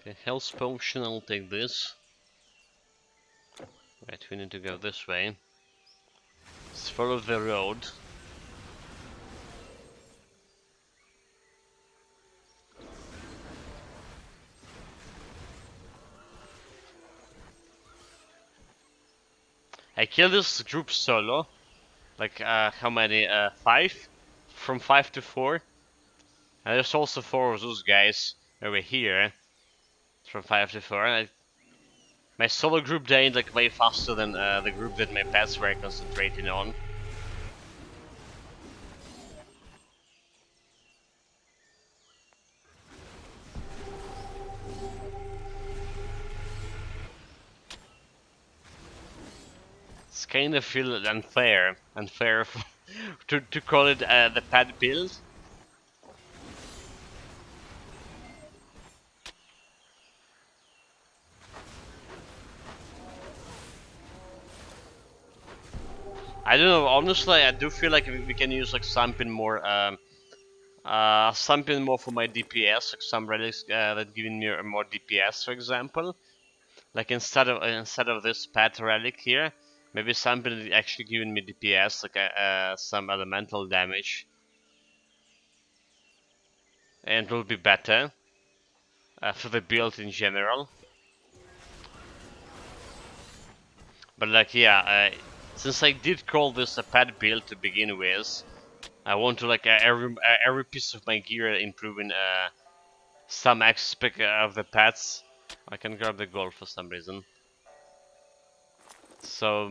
Okay, health potion, I'll take this. Right, we need to go this way. Let's follow the road. I killed this group solo. Like, how many? 5? From 5 to 4. And there's also 4 of those guys over here. From 5 to 4. My solo group died like way faster than the group that my pets were concentrating on. It's kind of feel unfair to call it the pet build. I don't know. Honestly, I do feel like we can use like something more, something more for my DPS, like some relics that giving me more DPS, for example. Like instead of this pet relic here, maybe something that actually giving me DPS, like some elemental damage, and it will be better for the build in general. But like, yeah, since I did call this a pet build to begin with, I want to like every piece of my gear improving some aspect of the pets. I can grab the gold for some reason. So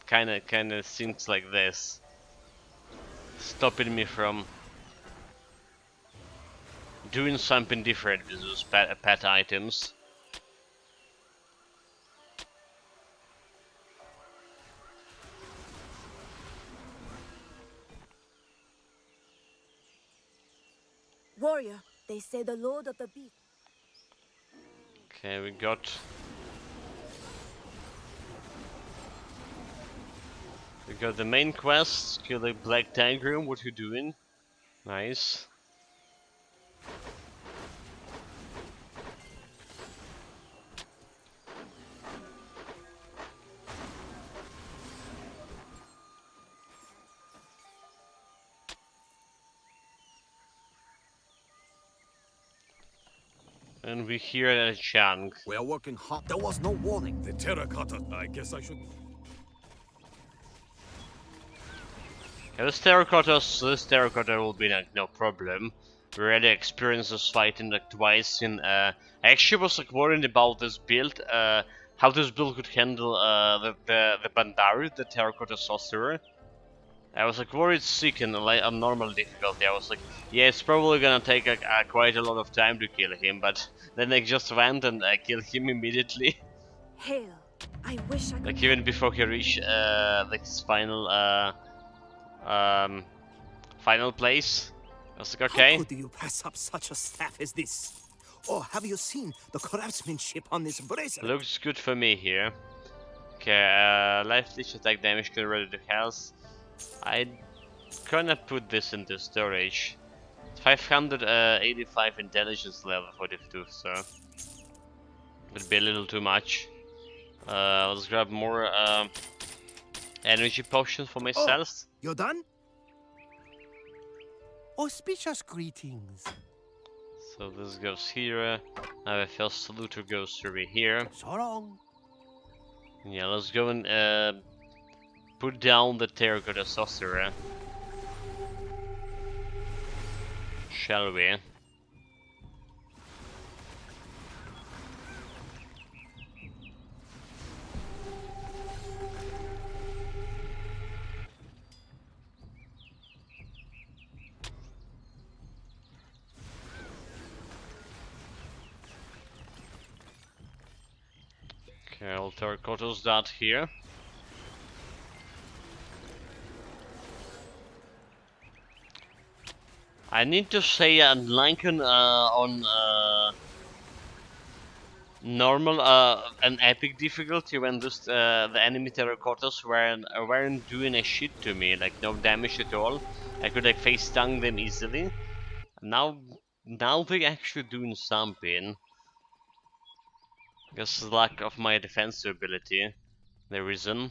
kind of things like this, stopping me from doing something different with those pet items. Warrior, they say the Lord of the Beast. Okay, we got the main quest. Kill the Black Tiger. What you doing? Nice. And we hear a chunk. We are working hard. There was no warning. The terracotta. I guess I should. Yeah, this terracotta will be like no problem. We already experienced this fighting like twice in I actually was like worried about this build, how this build could handle the Bandari, the terracotta sorcerer. I was like worried sick and like on normal difficulty. I was like, yeah, it's probably gonna take quite a lot of time to kill him, but then I just went and I killed him immediately. Hail. I wish I could. Like even before he reached like his um, final place. I was like, How okay. could you pass up such a staff as this? Or have you seen the craftsmanship on this bracelet? Looks good for me here. Okay, life leech attack damage converted to health. I gonna put this into storage. 585 intelligence level for the tooth, so would be a little too much. Let's grab more energy potions for myself. You're done? Auspicious greetings. So this goes here. Now the first looter goes through here. So long. Yeah, let's go and put down the terracotta sorcerer. Shall we? Okay, I'll terracottas that here. I need to say, unlike on normal an epic difficulty, when this the enemy terracottas weren't doing a shit to me, like no damage at all. I could like face stun them easily. Now they actually doing something. Because lack of my defensive ability, the reason.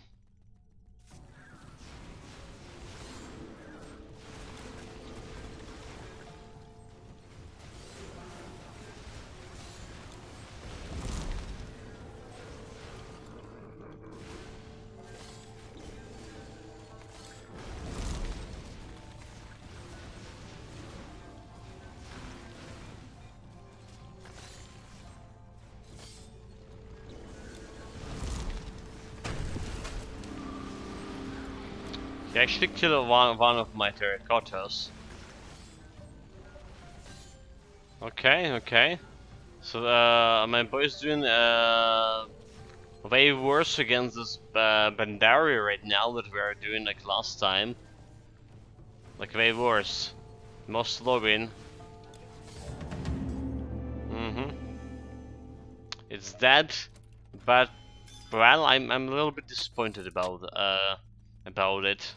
He actually killed one of my terracottas. Okay, okay. So my boy's doing way worse against this Bandari right now that we are doing like last time. Like way worse. Most slowing. It's dead, but well, I'm a little bit disappointed about it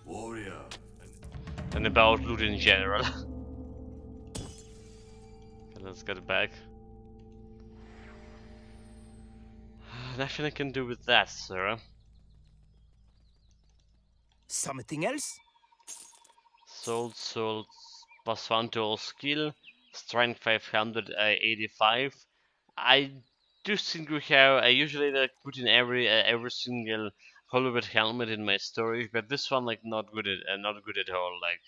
Warrior. and about loot in general. Okay, let's get it back. Nothing I can do with that, sir. Something else? Sold, +1 to all skill, strength 585. I do think we have. I usually like put in every single Hollywood helmet in my story, but this one like not good at all. Like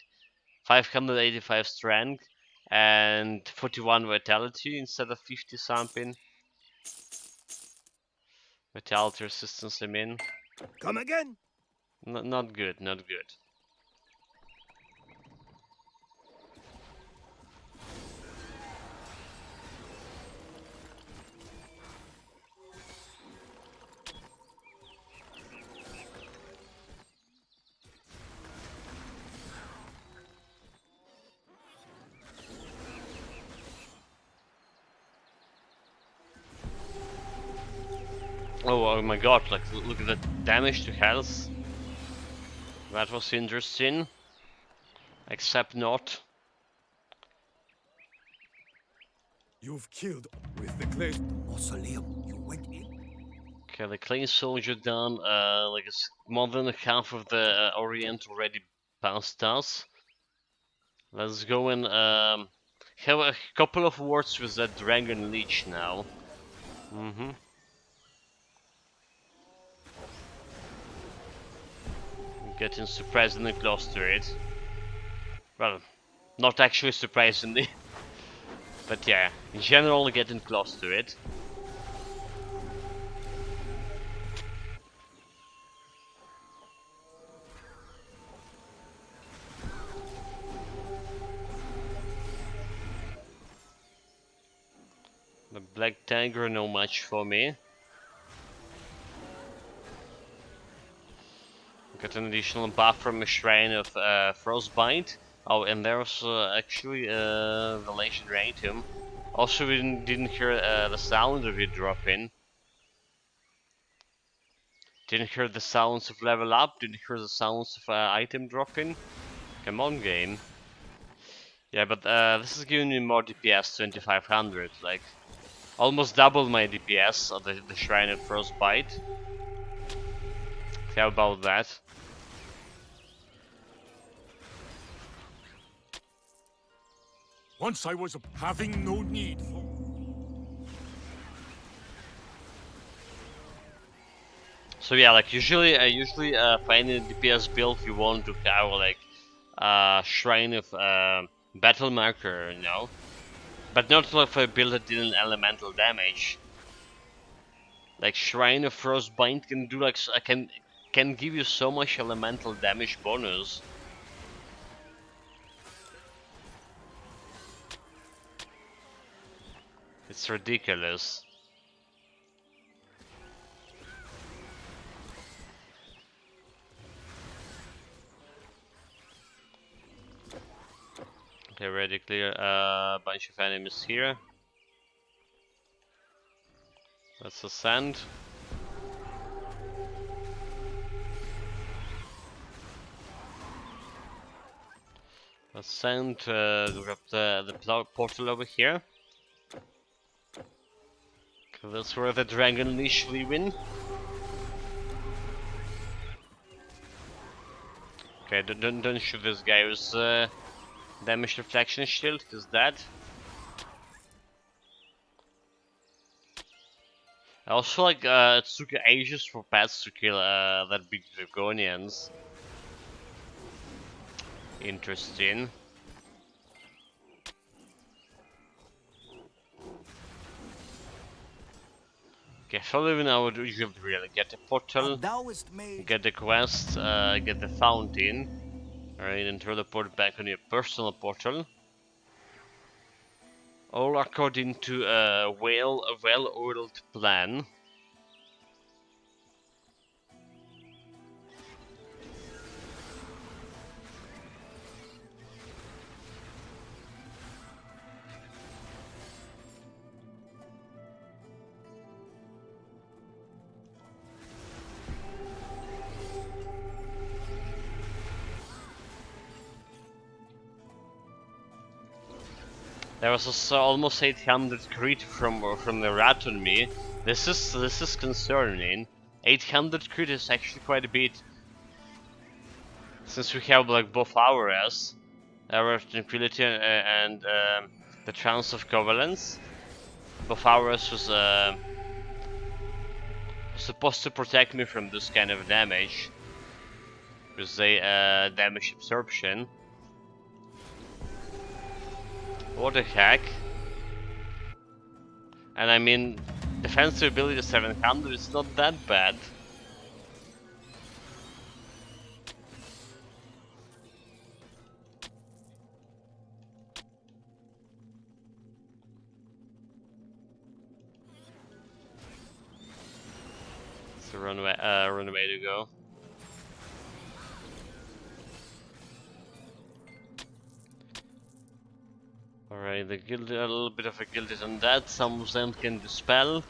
585 strength and 41 vitality instead of 50 something. Vitality resistance, I mean. Come again? Not good, not good. Oh my god, like look at the damage to health. That was interesting. Except not. You've killed with the clay. Mausoleum. You went in? Okay, the clean soldier down. Like it's more than half of the Orient already past us. Let's go and have a couple of words with that Dragon Leech now. Getting surprisingly close to it. Well, not actually surprisingly. But yeah, in general getting close to it. The Black Tiger, no match for me. Got an additional buff from a Shrine of Frostbite. Oh, and there's actually the legendary item. Also, we didn't hear the sound of it dropping. Didn't hear the sounds of level up. Didn't hear the sounds of item dropping. Come on, game. Yeah, but this is giving me more DPS, 2500. Like, almost double my DPS of the Shrine of Frostbite. How about that? Once I was having no need for. So yeah, like usually, for any DPS build you want to have like Shrine of Battle Marker, you know, but not like for a build that dealing elemental damage. Like Shrine of Frostbite can do like can give you so much elemental damage bonus. It's ridiculous. Theoretically, a bunch of enemies here. Let's ascend. Ascend. Look up the portal over here. That's where the dragon initially win. Okay, don't shoot this guy with damage reflection shield. He's dead. I also like it took ages for pets to kill that big dragonians. Interesting. Okay, following now you really get the portal, Thouest mage. get the quest, get the fountain, alright, and teleport back on your personal portal. All according to a well-oiled plan. There was also almost 800 crit from the rat on me. This is concerning. 800 crit is actually quite a bit, since we have like both auras, our tranquility and the trance of covalence. Both auras was supposed to protect me from this kind of damage, because they damage absorption. What the heck? And I mean, defensive ability 700 is not that bad. It's a runway to go. Alright, the guild, a little bit of a guild is on that. Some of them can dispel,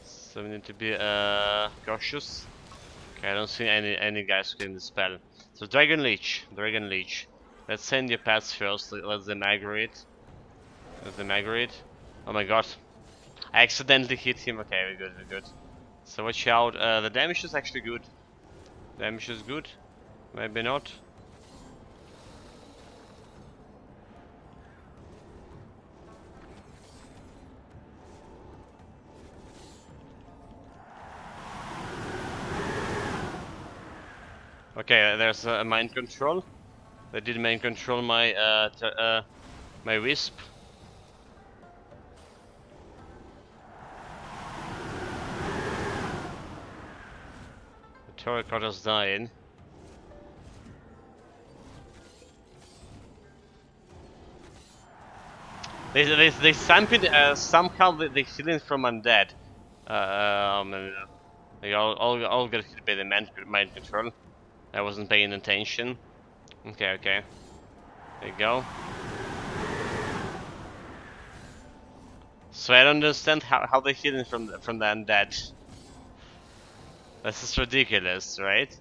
so we need to be cautious. Okay, I don't see any guys who can dispel. So Dragon Leech. Let's send your pets first. Let them aggravate. Oh my god, I accidentally hit him. Okay, we're good. So watch out. The damage is actually good. Damage is good. Maybe not. Okay, there's a mind control. They did mind control my my wisp. The terracotter's dying. They stampede somehow they healing from undead. They all got hit by the mind control. I wasn't paying attention. Okay. There you go. So I don't understand how they healing from the undead. This is ridiculous, right?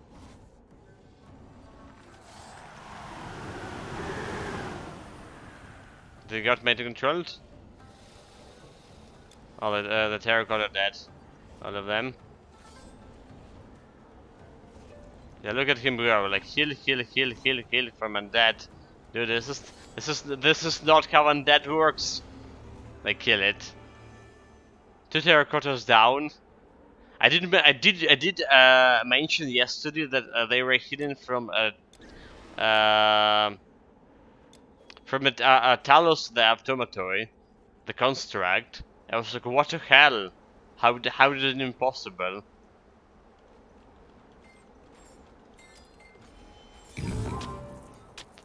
They got mind controlled. All the terracotta dead. All of them. Yeah, look at him go, like heal from undead. Dude, this is not how undead works. Like kill it. 2 terracottas down. I did mention yesterday that they were hidden from a Talos the Automatory, the construct. I was like, what the hell? How did it impossible?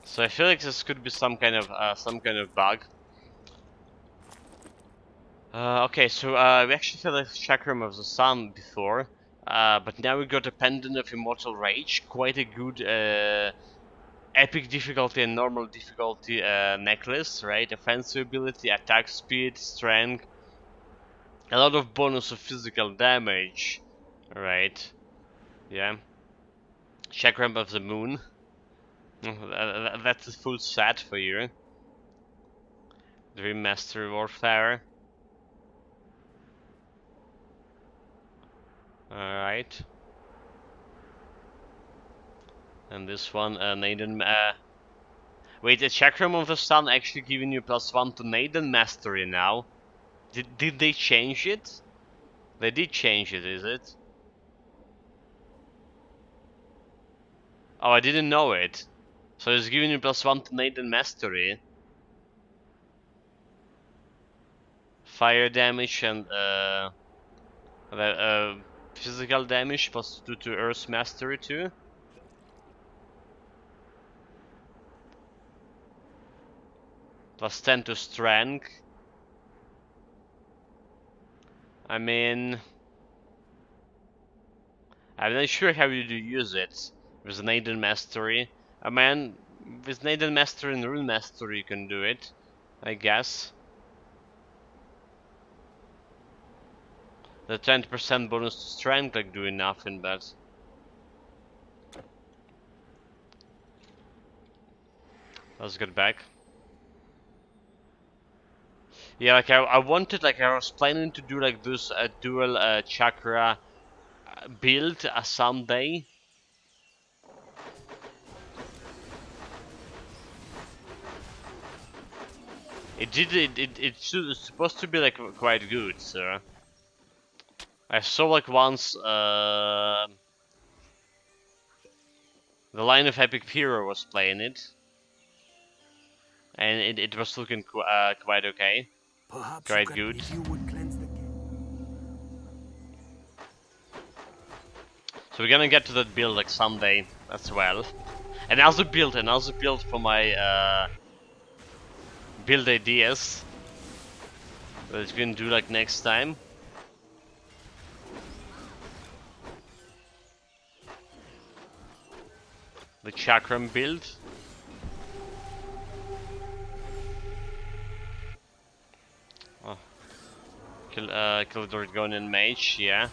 So I feel like this could be some kind of bug. Okay, so we actually had a Chakram of the Sun before, but now we got a Pendant of Immortal Rage, quite a good epic difficulty and normal difficulty necklace, right? Offensive ability, attack speed, strength, a lot of bonus of physical damage, right? Yeah. Chakram of the Moon. That's a full set for you. Dream Master Warfare. Alright. And this one, Neidan. Wait, the Chakram of the Sun actually giving you +1 to Neidan Mastery now. Did they change it? They did change it, is it? Oh, I didn't know it. So it's giving you +1 to Neidan Mastery. Fire damage and physical damage +2 to Earth Mastery too. +10 to Strength. I mean, I'm not sure how you do use it with Neidan Mastery. I mean, with Neidan Mastery and Rune Mastery you can do it, I guess. The 20% bonus to Strength like doing nothing, but let's get back. Yeah, like I wanted, like I was planning to do like this dual chakra build someday. It's supposed to be like quite good, so I saw like once the line of Epic Hero was playing it, and it was looking quite okay, Perhaps you quite can, good. if you would cleanse the So we're gonna get to that build like someday as well. Another build for my build ideas that it's gonna do like next time. The Chakram build. Oh. Kill the Dragonian Mage, yeah.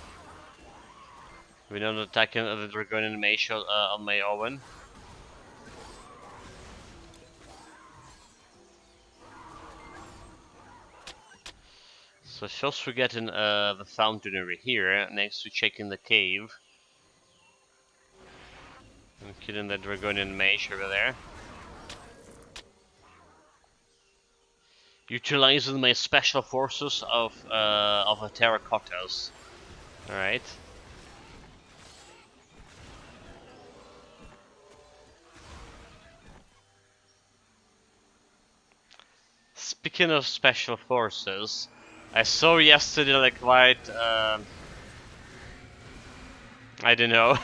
We're not attacking the Dragonian Mage on my own. So first we're getting the fountainary here, next to checking the cave. I'm killing the Dragonian Mage over there. Utilizing my special forces of the terracottas. Alright. Speaking of special forces, I saw yesterday like quite I don't know,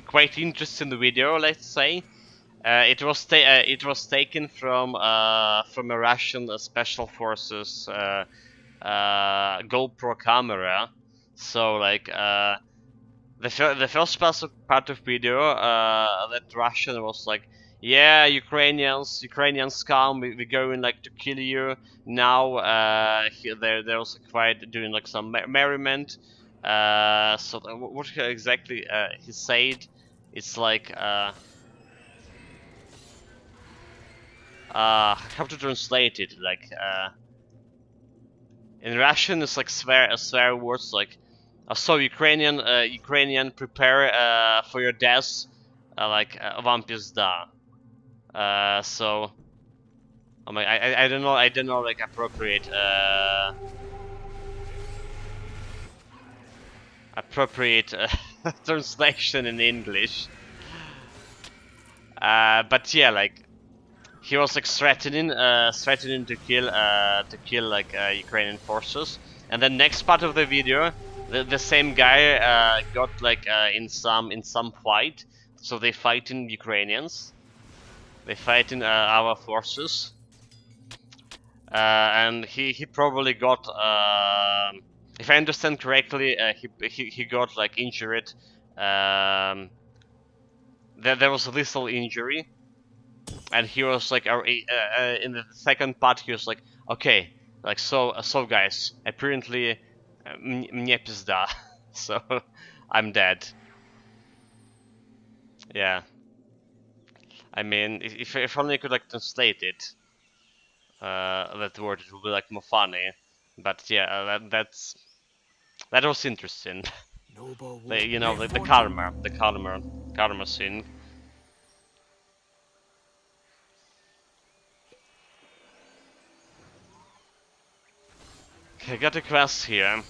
quite interesting video, let's say. It was taken from a Russian special forces GoPro camera. So like the first part of video that Russian was like, yeah, Ukrainians come, we're going like to kill you now. There was quite doing like some merriment. So what exactly he said? It's like how to translate it? Like in Russian, it's like swear words like, so Ukrainian, prepare for your death, like вам пизда. So I'm like, I don't know like appropriate translation in English. But yeah, like he was like threatening to kill like Ukrainian forces, and the next part of the video, the same guy got like in some fight, so they fighting Ukrainians, they fighting our forces, and he probably got if I understand correctly, he got like injured. There was a lethal injury. and he was like, in the second part, he was like, okay, like so guys, apparently, mnie pizda, so I'm dead. Yeah, I mean, if only I could like translate it, that word, it would be like more funny. But yeah, that was interesting. Noble The, wolf. you know, May the fortune. karma scene. Okay, I got a quest here.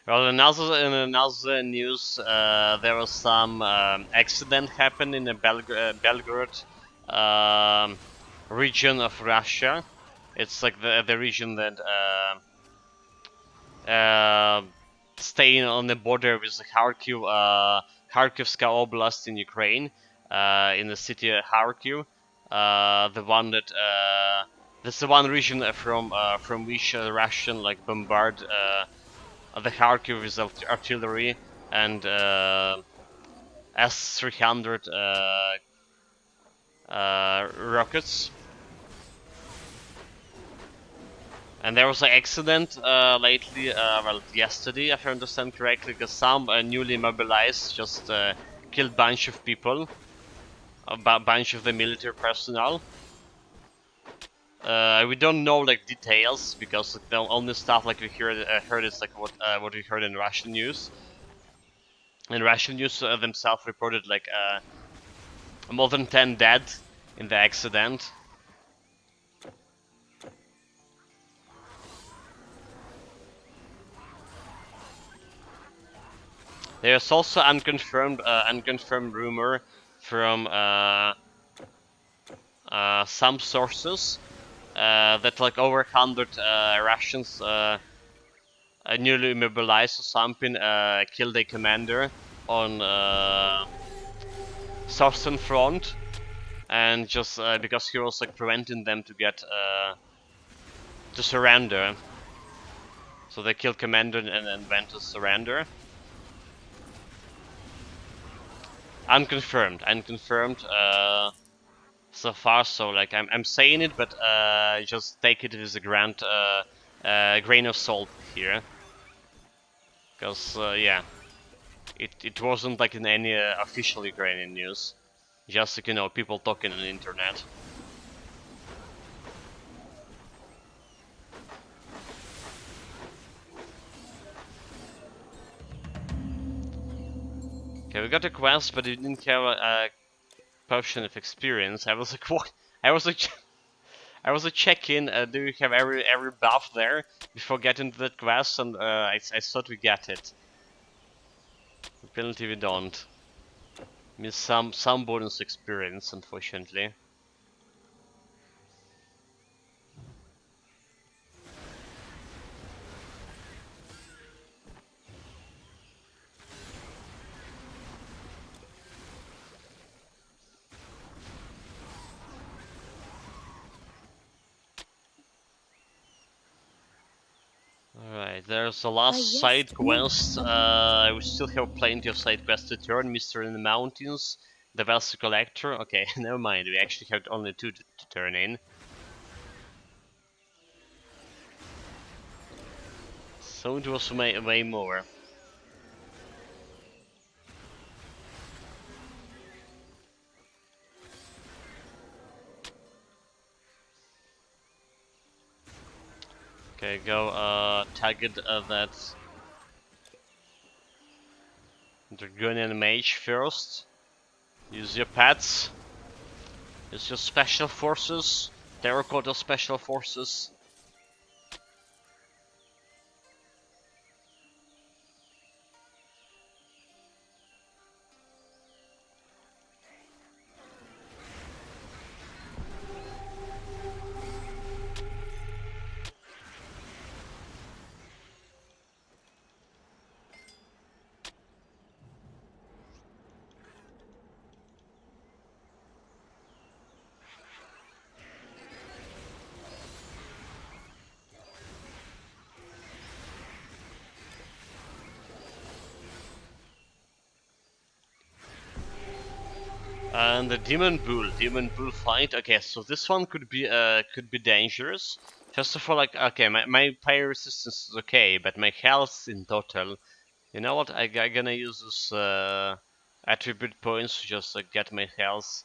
Well, in another news, there was some accident happened in the Belgorod region of Russia. It's like the region that staying on the border with Kharkiv, Kharkivska Oblast in Ukraine, in the city of Kharkiv. The one that that's the one region from which Russian like bombard the Kharkiv with artillery and S-300 rockets. And there was an accident lately, well, yesterday, if I understand correctly, because some newly mobilized just killed bunch of people, a bunch of the military personnel. We don't know like details because like, the only stuff like we heard is like what we heard in Russian news. And Russian news themselves reported like more than 10 dead in the accident. There's also unconfirmed rumor from some sources that like over 100 Russians newly mobilized or something killed a commander on southern front, and just because he was like preventing them to get to surrender, so they killed commander and went to surrender. Unconfirmed. So far, so like I'm saying it, but just take it with a grain of salt here, because yeah, it wasn't like in any official Ukrainian news, just like, you know, people talking on the internet. Okay, we got a quest, but it didn't have a potion of experience. I was like, what? I was like, I was like checking. Do we have every buff there before getting to that quest? And I thought we get it. Apparently we don't. Means some bonus experience, unfortunately. Alright, there's the Ah, last yes. side No. quest. We still have plenty of side quests to turn. Mr. in the Mountains, the Vessel Collector. Okay, never mind. We actually have only two to turn in. So it was way more. Okay, go target that Dragonian Mage first. Use your pets. Use your special forces. Terracotta special forces. And the demon bull fight. Okay, so this one could be dangerous. First of all, like, okay, my fire resistance is okay, but my health in total. You know what? I'm gonna use this attribute points to just get my health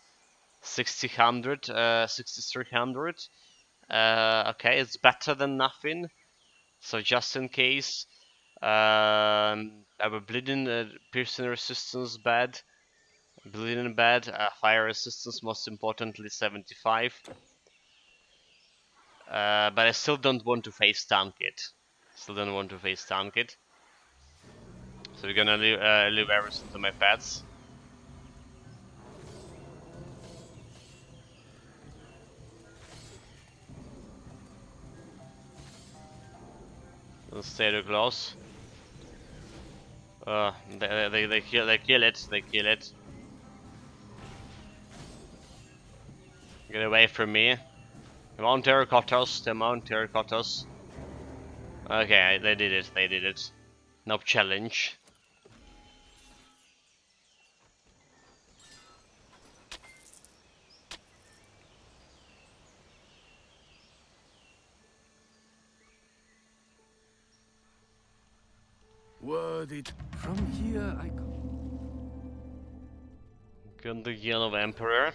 6000, 6300. Okay, it's better than nothing. So just in case, our bleeding, piercing resistance bad. Bleeding bad, fire resistance most importantly 75. But I still don't want to face tank it. Still don't want to face tank it. So we're gonna leave everything to my pets. Let's stay too close. They kill it. They kill it. Get away from me. Come on, terracottas. Come on, terracottas. Okay, they did it. They did it. No challenge. Word it. From here I come. Got the Yellow Emperor.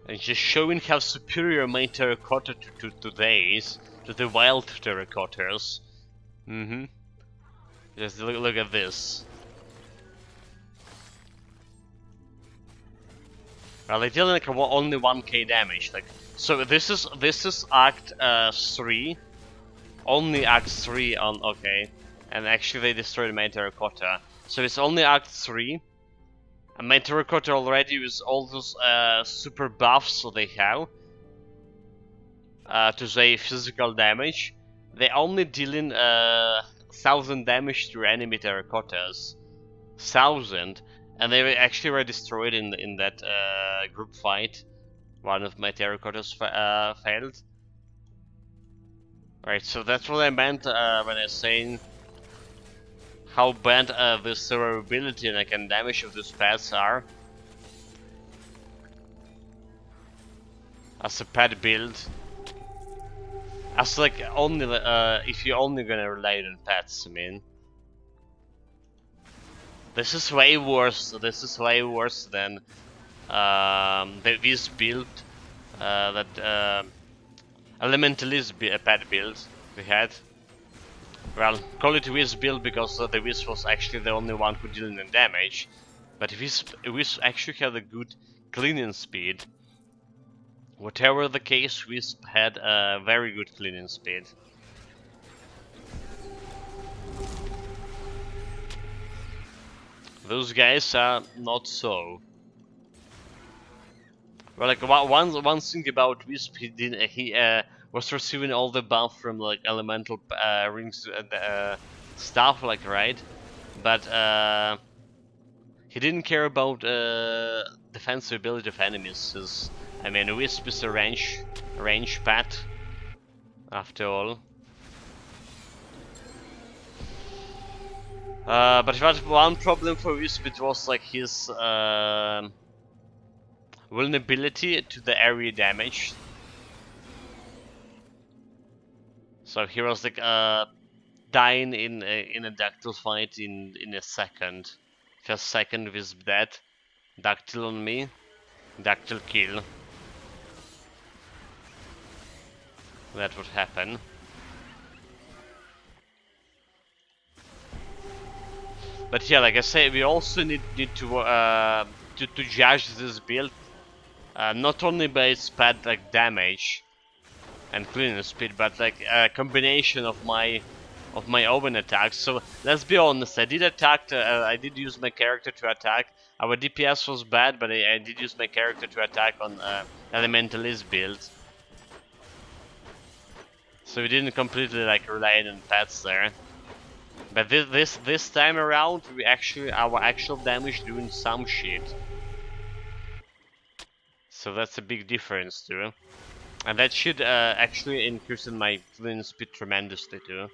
And just showing how superior my terracotta to theirs, to the wild terracottas. Just look at this. Well, they deal like only 1k damage. Like, so this is Act 3, only Act 3 on okay, and actually they destroyed my terracotta. So it's only Act 3. And my terracotta already with all those super buffs they have to say physical damage. They only dealing 1000 damage to enemy terracottas. 1000, and they actually were destroyed in that group fight. One of my terracottas failed. Right, so that's what I meant when I was saying how bad the survivability and like, and damage of these pets are. As a pet build. As like only if you're only gonna rely on pets, I mean. This is way worse. This is way worse than this build that Elementalist pet build we had. Well, call it Wiz build because the Wiz was actually the only one who dealing in damage. But Wiz actually had a good cleaning speed. Whatever the case, Wisp had a very good cleaning speed. Those guys are not so. Well, like one thing about Wisp, he was receiving all the buff from like elemental rings stuff, like right, but he didn't care about defensive ability of enemies. Cause, I mean, Wisp is a range pet, after all. But if I had one problem for Wisp, it was like his vulnerability to the area damage. So he was like dying in a Dactyl fight in a second. First second with that Dactyl on me, Dactyl kill. That would happen. But yeah, like I say, we also need to judge this build not only by its pet like damage and cleaning speed, but like a combination of my own attacks. So let's be honest, I did use my character to attack. Our DPS was bad, but I did use my character to attack on Elementalist build. So we didn't completely like rely on pets there. But this time around, our actual damage doing some shit. So that's a big difference too. And that should actually increase in my clean speed tremendously too.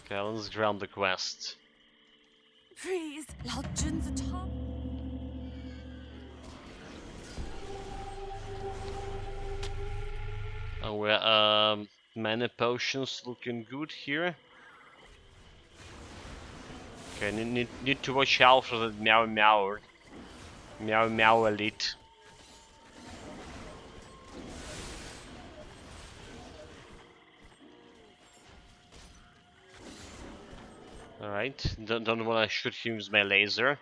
Okay, let's ground the quest. Please, Lao Jun's top. And we're mana potions looking good here. Okay, need to watch out for the Meow elite. Alright, don't wanna shoot him with my laser.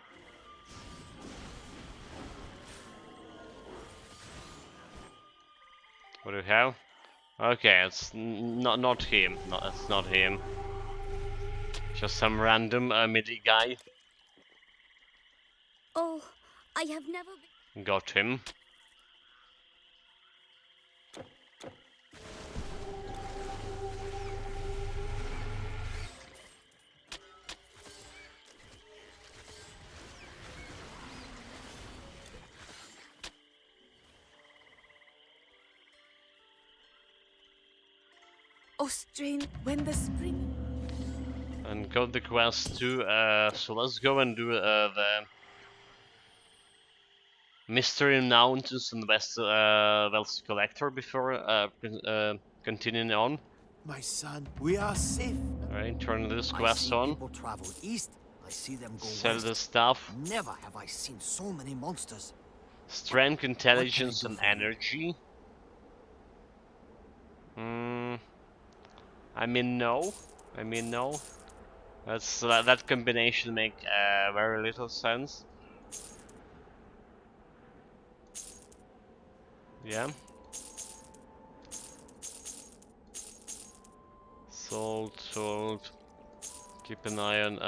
What do we have? Okay, it's not him. No, it's not him. Just some random melee guy. Oh, I have never been. Got him. Oh, strain when the spring. And got the quest too. So let's go and do the Mystery Mountains and West Wells Collector before continuing on. My son, we are safe. Alright, turn this I quest see on. people travel east. I see them go Sell west. the stuff. Never have I seen so many monsters. Strength, What can I intelligence, do and for you? energy. Hmm. I mean no. That's that combination make very little sense. Yeah. Salt. Keep an eye on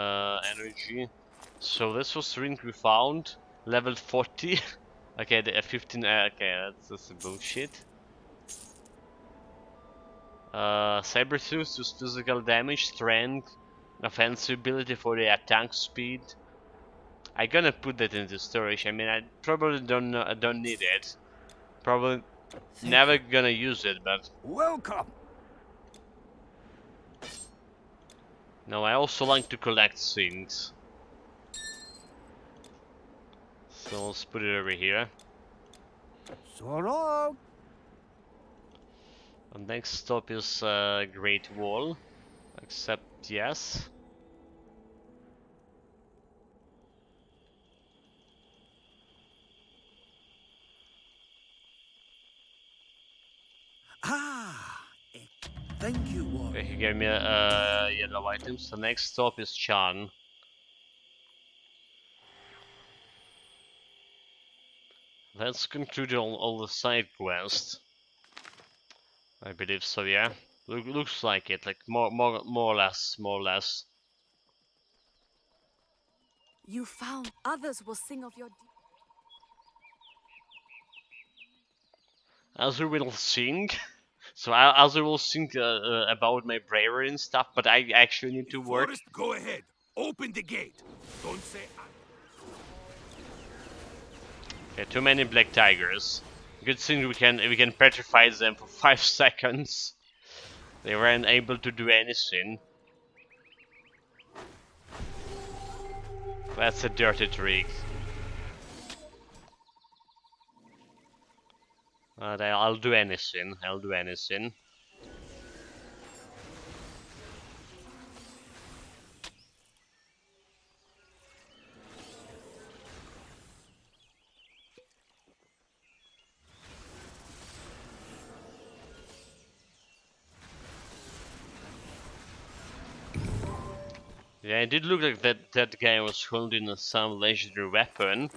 energy. So this was ring we found. Level 40. Okay, the 15. Okay, that's bullshit. Sabertooth does physical damage, strength, offensive ability for the attack speed. I'm gonna put that into storage. I mean, I probably don't need it. Probably Thank never you. gonna use it, but Welcome. no, I also like to collect things. So let's put it over here. So long. The next stop is Great Wall. Accept yes. Ah, eh, thank you, Okay, warrior. he gave me yellow items. The next stop is Chan. Let's conclude all the side quests. I believe so, yeah. Looks like it, like more or less. You found others will sing of your. Azur will sing. So Azur will sing about my bravery and stuff, but I actually need to work. Forrest, go ahead. Open the gate. Don't say. Okay, too many black tigers. Good thing we can petrify them for 5 seconds. They weren't able to do anything. That's a dirty trick. I'll do anything. I'll do anything. Yeah, it did look like that guy was holding some legendary weapon.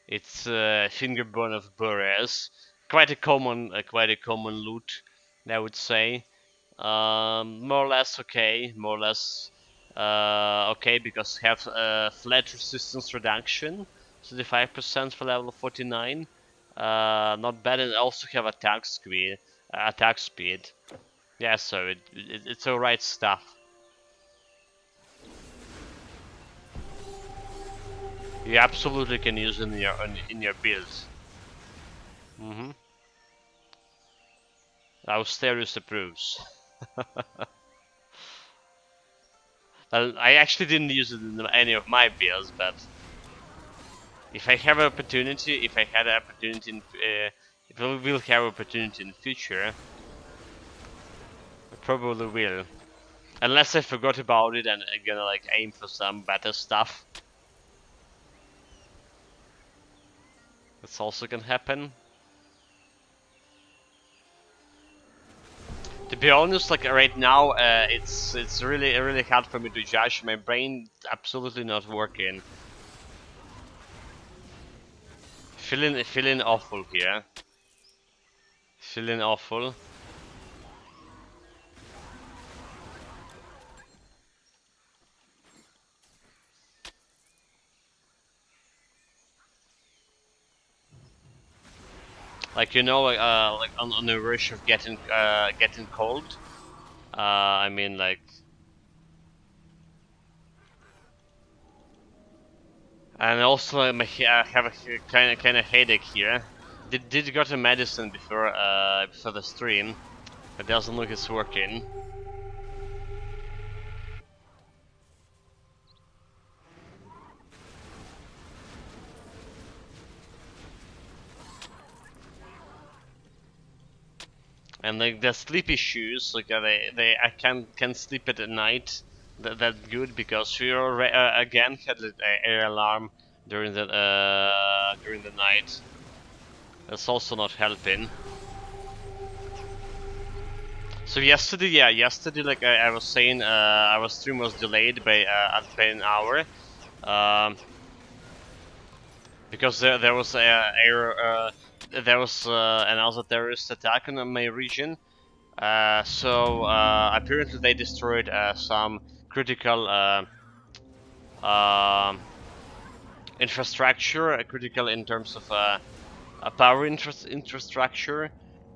It's Fingerbone of Boreas. Quite a common loot, I would say. More or less okay, okay because have flat resistance reduction, 35% for level 49. Not bad, and also have attack speed. Yeah, so it's alright stuff. You absolutely can use it in your builds. Austerius approves. I actually didn't use it in any of my builds, but if I have an opportunity, if I had an opportunity, if I will have opportunity in the future, I probably will. Unless I forgot about it and I'm gonna like aim for some better stuff. That's also can happen. To be honest, like right now, it's really hard for me to judge. My brain absolutely not working. Feeling awful here. Feeling awful. Like like on the rush of getting cold. I mean like, and also I have a kind of headache here. Did got a medicine before the stream. It doesn't look it's working. And like the sleep issues, like they I can sleep at night that good because we again had an air alarm during the night. That's also not helping. So yesterday, yeah, yesterday, like I was saying, our stream was delayed by an hour, because there was there was another terrorist attack on my region. So apparently they destroyed some critical infrastructure, critical in terms of power infrastructure.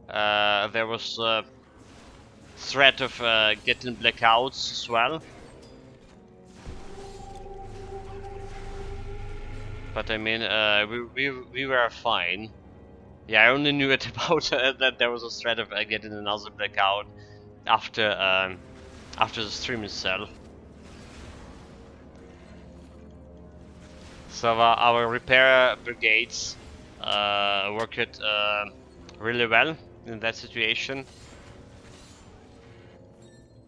There was threat of getting blackouts as well. But I mean, we were fine. Yeah, I only knew it about that there was a threat of getting another blackout after the stream itself. So our repair brigades worked really well in that situation,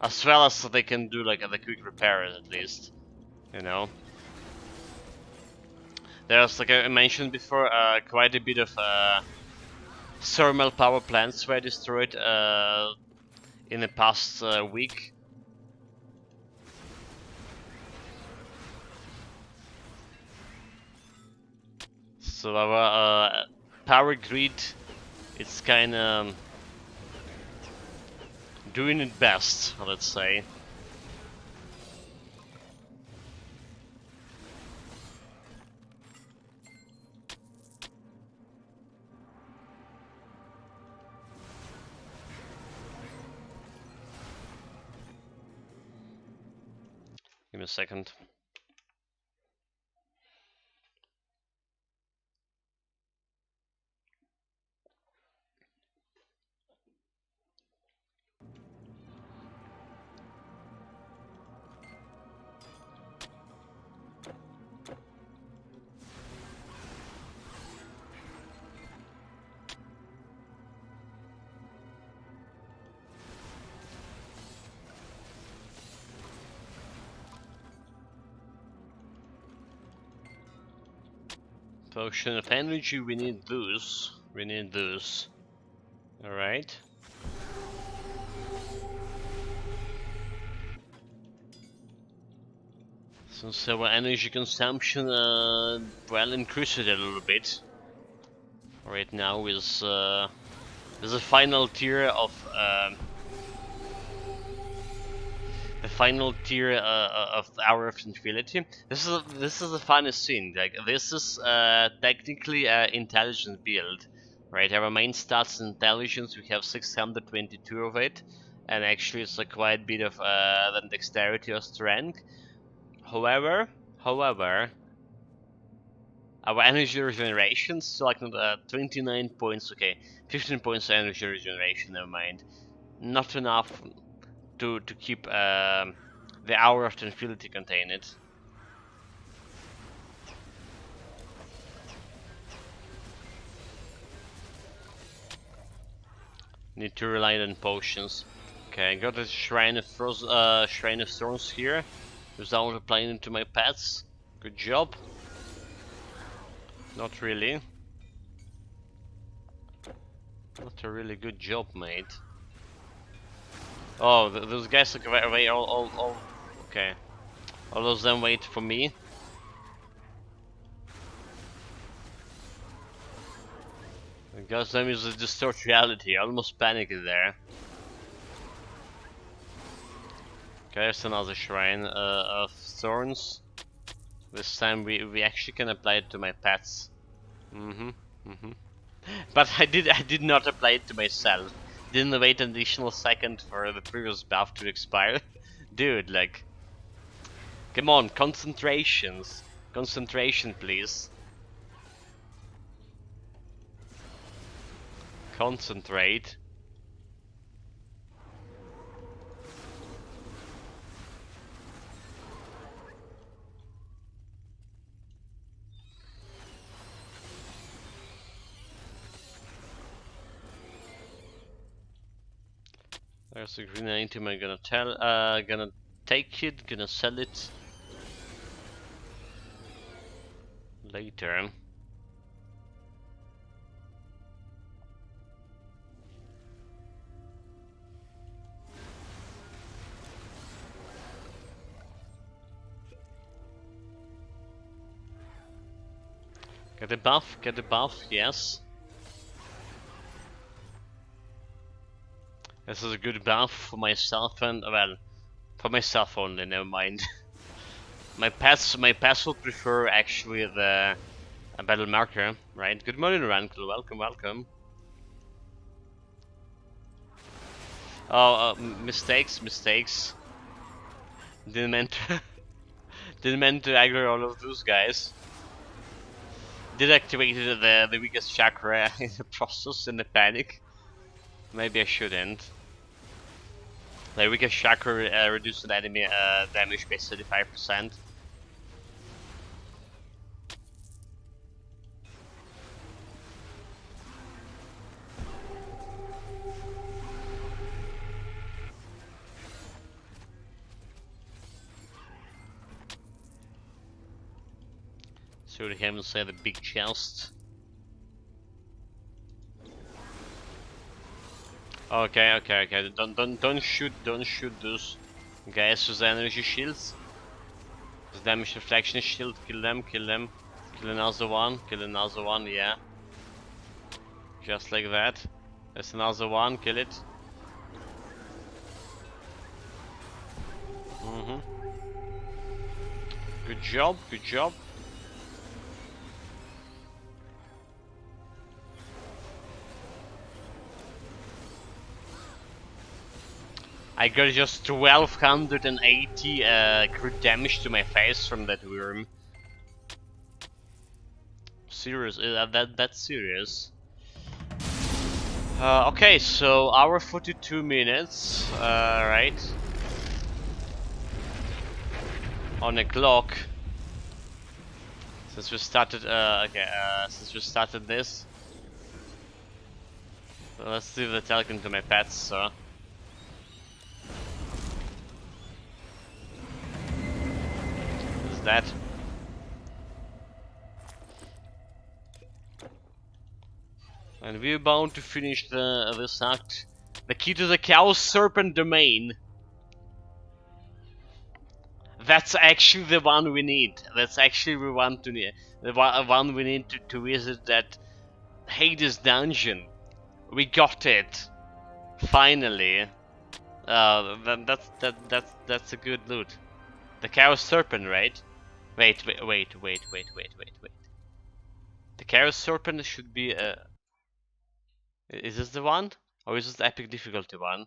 as well as they can do like the quick repairs at least, you know. There's, like I mentioned before, quite a bit of thermal power plants were destroyed in the past week. So our power grid, it's kind of doing it best, let's say. Give me a second. Potion of energy, we need those. We need those. Alright. Since our energy consumption well increased a little bit. Right now is the final tier of the final tier of Hour of Infinity. This is the funniest thing. Like this is technically an intelligence build, right? Our main stats intelligence, we have 622 of it, and actually it's a quite bit of than dexterity or strength. However, our energy regeneration still like 29 points. Okay, 15 points energy regeneration. Never mind. Not enough to keep The Hour of Tranquility contain it. Need to rely on potions. Okay, I got a Shrine of Shrine of Thorns here. Without applying it to my pets. Good job. Not really. Not a really good job, mate. Oh, those guys look away. All. Okay. All of them wait for me. Because them is a distort reality. I almost panicked there. Okay, there's another shrine of thorns. This time we actually can apply it to my pets. But I did not apply it to myself. Didn't wait an additional second for the previous buff to expire. Dude, like, come on, concentrations. Concentration, please. Concentrate. There's a green item. I'm gonna take it. Gonna sell it later. Get a buff. Get a buff. Yes. This is a good buff for myself and well, for myself only. Never mind. my pets will prefer actually the a battle marker, right? Good morning, Rankle. Welcome, welcome. Oh, mistakes. Didn't meant to, didn't meant to aggro all of those guys. Did activate the weakest chakra in the process in the panic. Maybe I shouldn't. The weakest chakra reduced the enemy damage by 35%. So we haven't said the big chest. Okay. Don't shoot those guys with energy shields. With damage reflection shield, kill them. Kill another one, yeah. Just like that. There's another one, kill it. Good job. I got just 1280 crit damage to my face from that worm. Serious? That's serious. Okay, so hour 42 minutes, right? On the clock. Since we started, since we started this. So let's do the telecom to my pets, so. What is that? And we're bound to finish this act. The key to the Chaos Serpent domain. That's actually the one we need. That's actually the one we need to visit that Hades dungeon. We got it. Finally. That's a good loot. The Chaos Serpent, right? Wait. The Chaos Serpent should be is this the one? Or is this the epic difficulty one?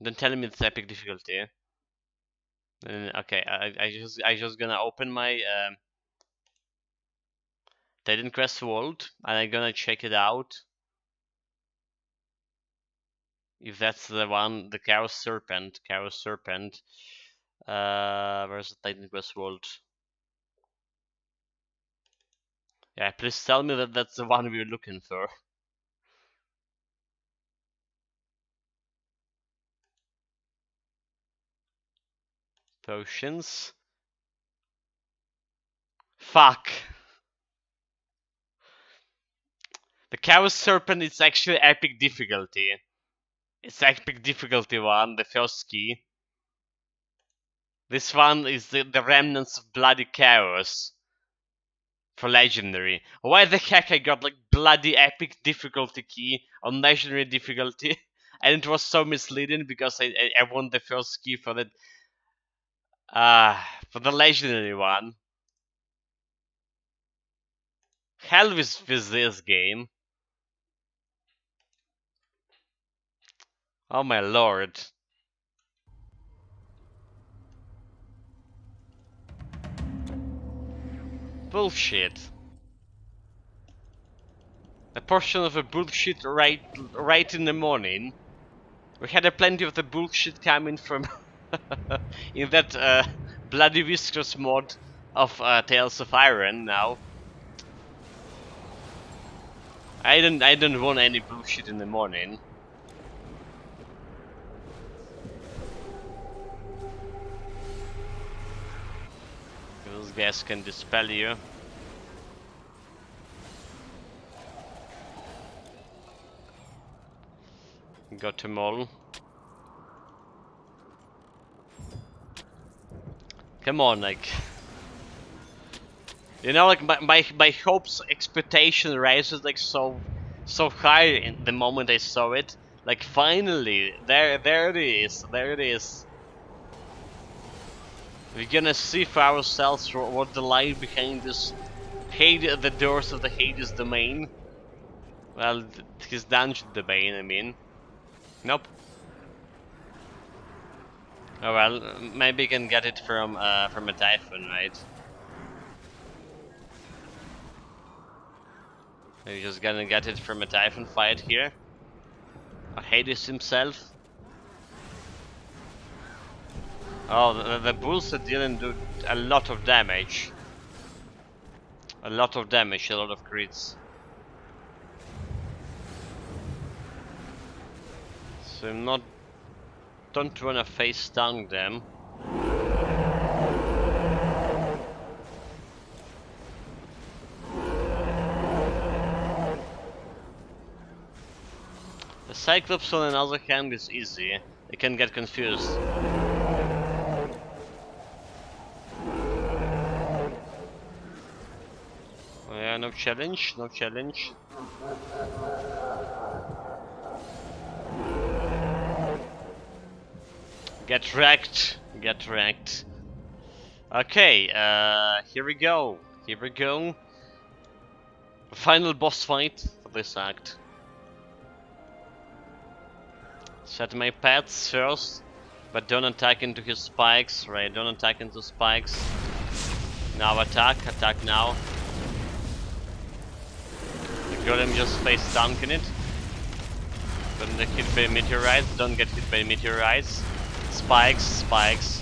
Don't tell me it's epic difficulty. Okay, I just gonna open my Titan Quest Vault and I'm gonna check it out. If that's the one, the Chaos Serpent. Where's the Titan Quest World? Yeah, please tell me that that's the one we're looking for. Potions. Fuck. The Chaos Serpent is actually epic difficulty. It's epic difficulty one, the first key. This one is the remnants of bloody chaos for legendary. Why the heck I got like bloody epic difficulty key on legendary difficulty? And it was so misleading because I won the first key for the for the legendary one. Hell with this game. Oh my lord. Bullshit. A portion of a bullshit right in the morning. We had a plenty of the bullshit coming from in that bloody viscous mod of Tales of Iron now. I don't want any bullshit in the morning. Those guys can dispel you. Got them all. Come on, like... You know, like my hopes, expectation rises like so high in the moment I saw it. Like finally, there it is, there it is. We're gonna see for ourselves what the lie behind this Hades, the doors of the Hades domain. Well, his dungeon domain, I mean. Nope. Oh well, maybe you can get it from a typhoon, right? You're just gonna get it from a typhoon fight here. Or Hades himself. Oh, the bulls are dealing a lot of damage. A lot of damage, a lot of crits. So I'm not... Don't wanna face down them. The Cyclops on the other hand is easy. They can get confused. Oh yeah, no challenge, no challenge. Get wrecked, get wrecked. Okay, here we go. Here we go. Final boss fight for this act. Set my pets first, but don't attack into his spikes, right? Don't attack into spikes. Now attack, attack now. The golem just face dunking it. Don't get hit by meteorites, don't get hit by meteorites. Spikes, spikes.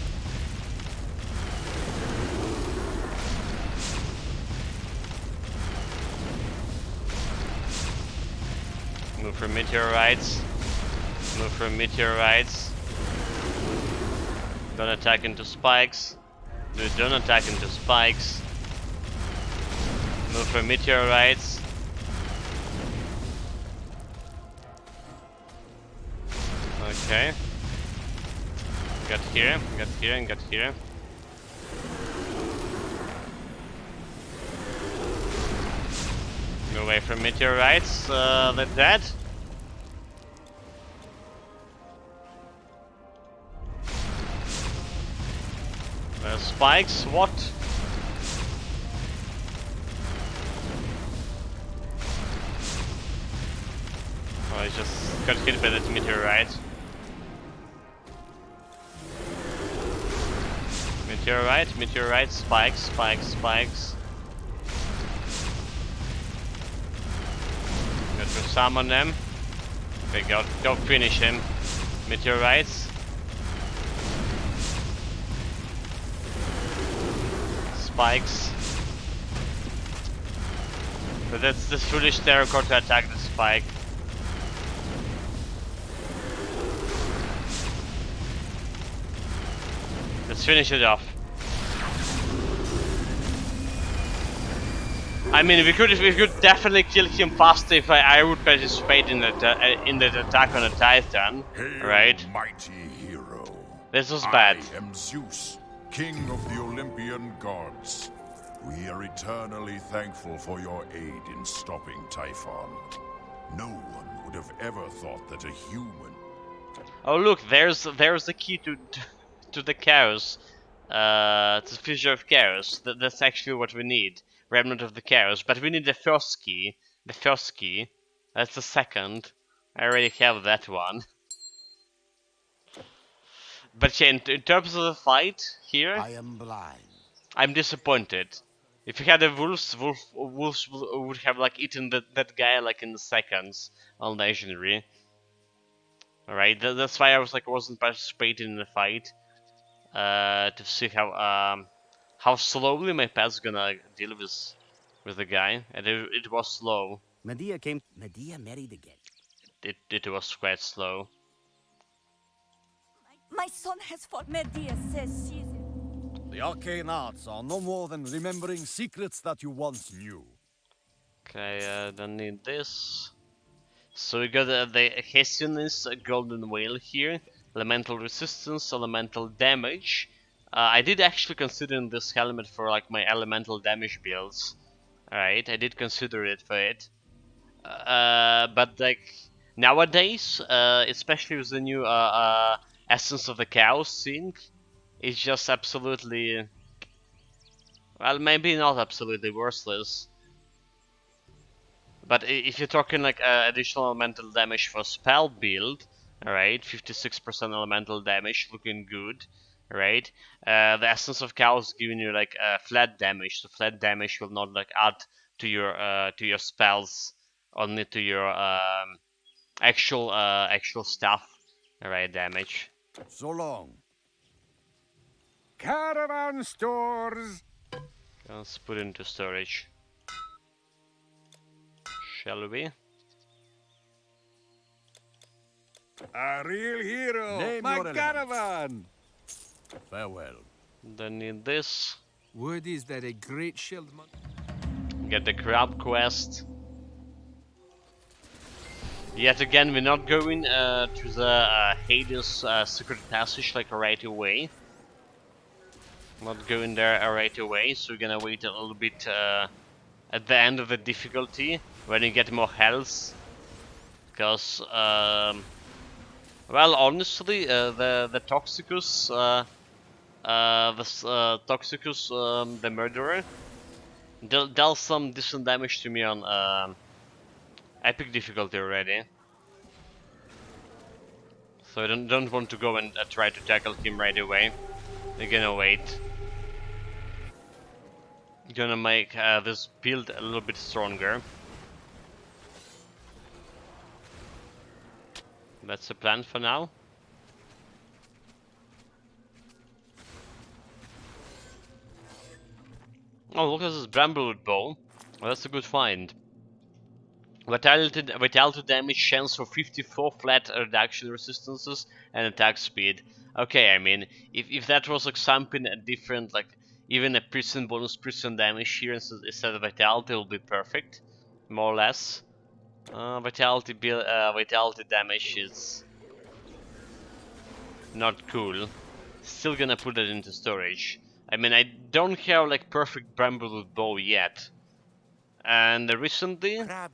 Move for meteorites. Move for meteorites. Don't attack into spikes. Don't attack into spikes. Move for meteorites. Okay. Got here, got here, and got here. Go away from meteorites, they're dead. Spikes, what? Oh, I just got hit by that meteorite. Meteorite, meteorite, spikes, spikes, spikes. Got to summon them. Okay, go finish him. Meteorites. spikes. But that's this foolish terracotta to attack the spike. Let's finish it off. I mean, we could definitely kill him faster if I would participate in that attack on the Titan, Hail, right? mighty hero. This was bad. I am Zeus, king of the Olympian gods. We are eternally thankful for your aid in stopping Typhon. No one would have ever thought that a human... Oh look, there's the key to the chaos, to the fissure of chaos. That's actually what we need, remnant of the chaos. But we need the first key. The first key. That's the second. I already have that one. But yeah, in terms of the fight here, I am blind. I'm disappointed. If you had the wolves would have like eaten that guy like in seconds on legendary. Alright, that's why I was like wasn't participating in the fight. To see how slowly my pet's gonna deal with the guy, and it was slow. Medea married again. It was quite slow. My son has fought. Medea says she's. The arcane arts are no more than remembering secrets that you once knew. Okay, don't need this. So we got the Hessianist Golden Whale here. Elemental resistance, elemental damage. I did actually consider this helmet for like my elemental damage builds. Alright, I did consider it for it. But like nowadays, especially with the new Essence of the Chaos sync, it's just absolutely, well, maybe not absolutely worthless. But if you're talking like additional elemental damage for spell build, alright, 56% elemental damage, looking good, right? The Essence of Chaos giving you like flat damage, so flat damage will not like add to your spells, only to your actual stuff, alright, damage. So long. Caravan stores. Let's put it into storage. Shall we? A real hero. Name My your element. caravan. Farewell. Don't need this. Word is that a great shield Get the crab quest. Yet again, we're not going to the Hades secret passage like right away. Not going there right away, so we're gonna wait a little bit at the end of the difficulty when you get more health. Because, well, honestly, the Toxicus, Toxicus, the murderer, dealt some decent damage to me on epic difficulty already. So I don't want to go and try to tackle him right away. We're gonna wait. Gonna make this build a little bit stronger. That's the plan for now. Oh, look at this Bramblewood bow. Well, that's a good find. Vitality damage, chance for 54 flat reduction resistances, and attack speed. Okay, I mean, if that was like something different, like even a prison bonus prison damage here instead of vitality, will be perfect, more or less. Vitality damage is not cool. Still gonna put it into storage. I mean, I don't have like perfect Bramblewood bow yet. And recently, I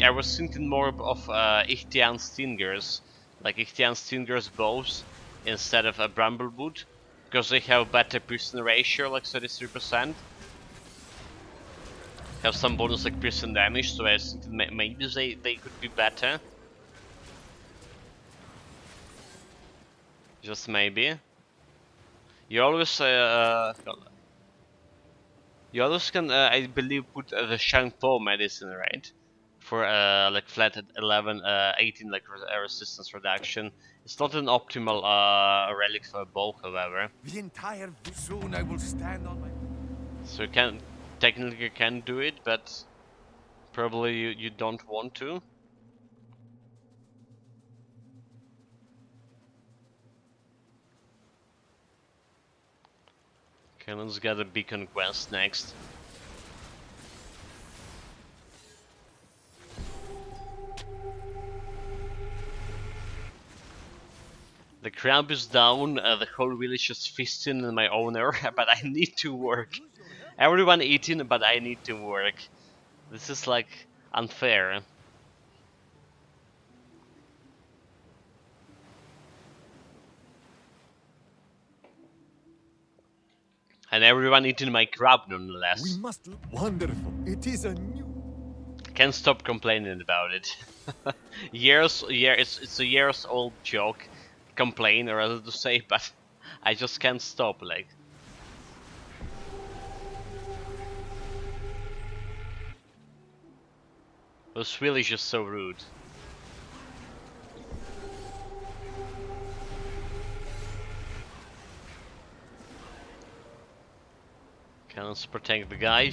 was thinking more of Ichthyan Stingers, like Ichthyan Stingers bows instead of a Bramblewood, because they have better prison ratio, like 33%. Have some bonus like prison damage, so I was thinking maybe they could be better. Just maybe. You always can, I believe, put the Shangpo medicine, right? for like flat at 11, 18 like resistance reduction. It's not an optimal relic for a bow, however. The entire soon I will stand on my. So you can technically can do it, but probably you don't want to. Okay, let's get a beacon quest next. The crab is down, the whole village is feasting in my honor, but I need to work. Everyone eating, but I need to work. This is like unfair. And everyone eating my crab nonetheless. We must. Wonderful. It is a new. Can't stop complaining about it. It's a years old joke, complain or rather to say, but I just can't stop. Like, this really is just so rude. Okay, let's protect the guy.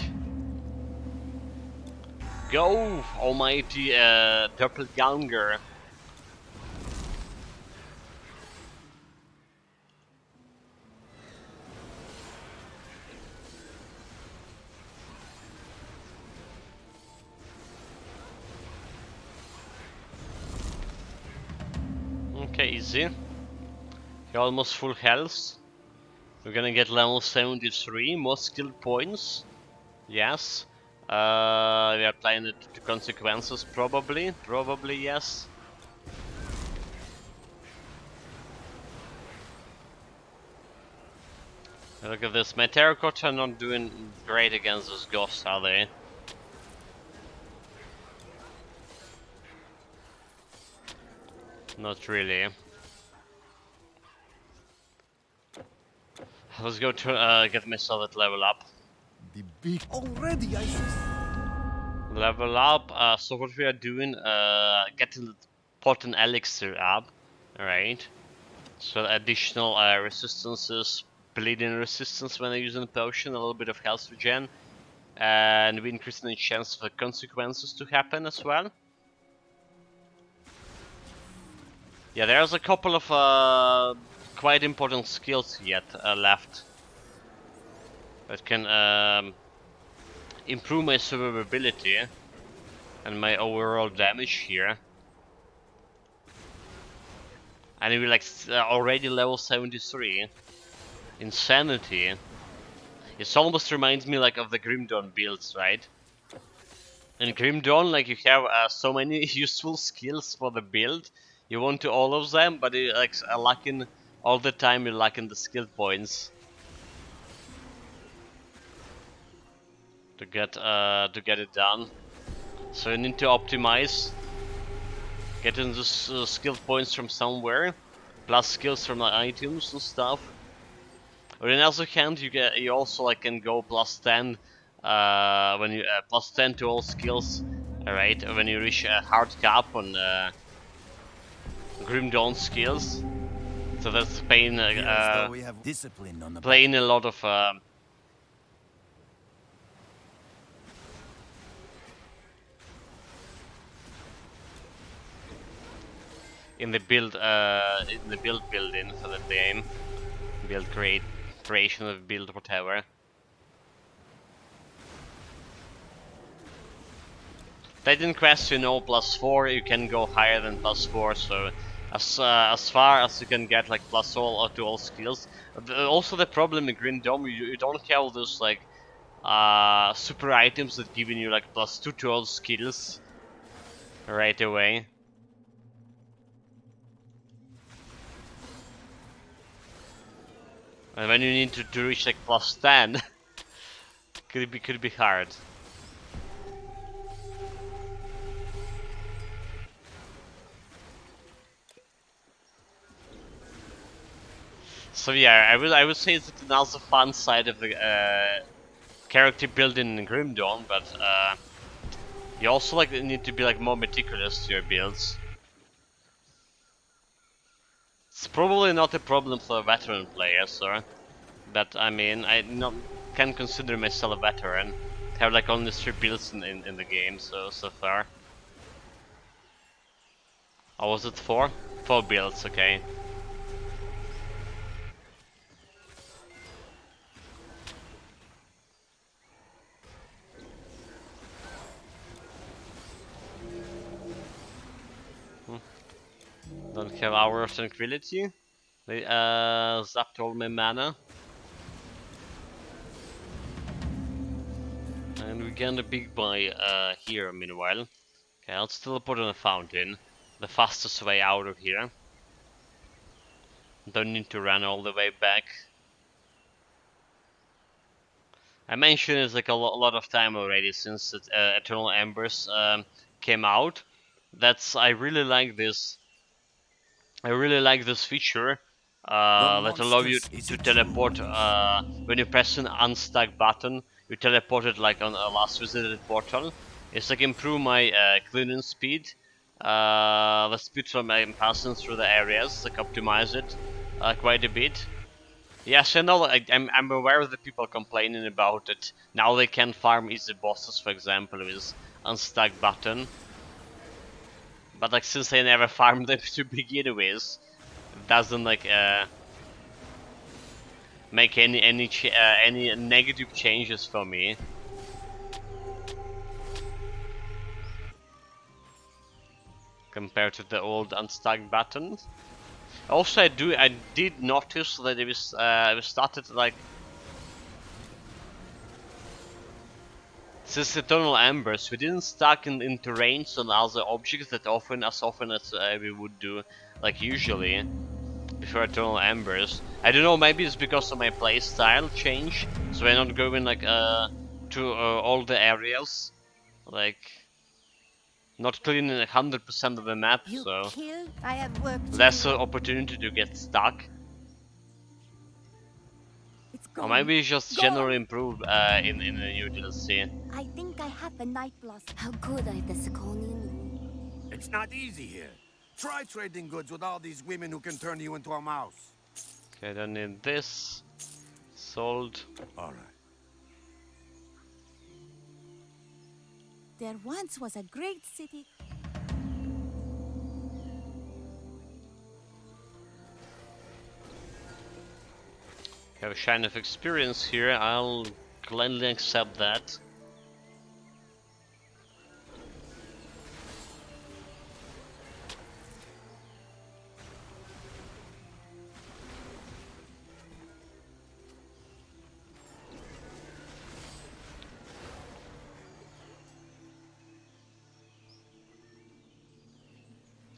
Go, almighty doppelganger. Okay, easy. You're almost full health. We're gonna get level 73, more skill points. Yes. We are applying it to consequences, probably. Probably, yes. Look at this. My terracotta are not doing great against those ghosts, are they? Not really. Let's go to get myself at level up. The big. Already, I see. Level up. So what we are doing, getting the potent elixir up. Alright. So additional resistances, bleeding resistance when using a potion, a little bit of health regen. And we increasing the chance for consequences to happen as well. Yeah, there's a couple of quite important skills yet left that can improve my survivability and my overall damage here. And we're like already level 73. Insanity. It almost reminds me like of the Grim Dawn builds, right? In Grim Dawn, like you have so many useful skills for the build. You want to all of them, but it, like lacking all the time. You're lacking the skill points to get it done. So you need to optimize, getting the skill points from somewhere, plus skills from the items and stuff. But on the other hand, you also like can go plus 10 when you plus 10 to all skills. Alright, when you reach a hard cap on Grim Dawn skills. So that's playing we have discipline on the playing a lot of in the build building for the game. Build creation of build whatever. Titan quest, you know, +4, you can go higher than +4, so as far as you can get like plus all to all skills. Also the problem in Green Dome, you don't have those like super items that giving you like +2 to all skills right away. And when you need to reach like +10, could be hard. So yeah, I would say it's another fun side of the character building in Grim Dawn, but You also like need to be like more meticulous to your builds. It's probably not a problem for a veteran player, sir. But I mean, I not can consider myself a veteran. I have like only 3 builds in the game so far. Or was it 4? 4 builds, okay. Don't have Hour of Tranquility. They zapped all my mana. And we get a big buy here meanwhile. Okay, let's teleport on a fountain. The fastest way out of here. Don't need to run all the way back. I mentioned it's like a lot of time already since Eternal Embers came out. I really like this. I really like this feature The that allow you monsters is to a true teleport one. when you press an unstuck button. You teleport it like on a last visited portal. It's like improve my cleaning speed, the speed from passing through the areas, like optimize it quite a bit. Yes, I know. I'm aware of the people complaining about it. Now they can farm easy bosses, for example, with unstuck button. But like since I never farmed them to begin with, it doesn't like make any negative changes for me compared to the old unstuck button. Also, I did notice that it started like since Eternal Embers, we didn't stack in terrains on other objects that as often as we would do, like usually, before Eternal Embers. I don't know, maybe it's because of my playstyle change, so we're not going like to all the areas, like not cleaning 100% of the map, You so kill, I have work to less do. opportunity to get stuck. It's Or gone. maybe it's just Gone! generally improved in the new DLC. I think I have the night blast. How good I the Siconian. It's not easy here. Try trading goods with all these women who can turn you into a mouse. Okay, don't need this. Sold. All right. There once was a great city. Have a shine of experience here. I'll gladly accept that.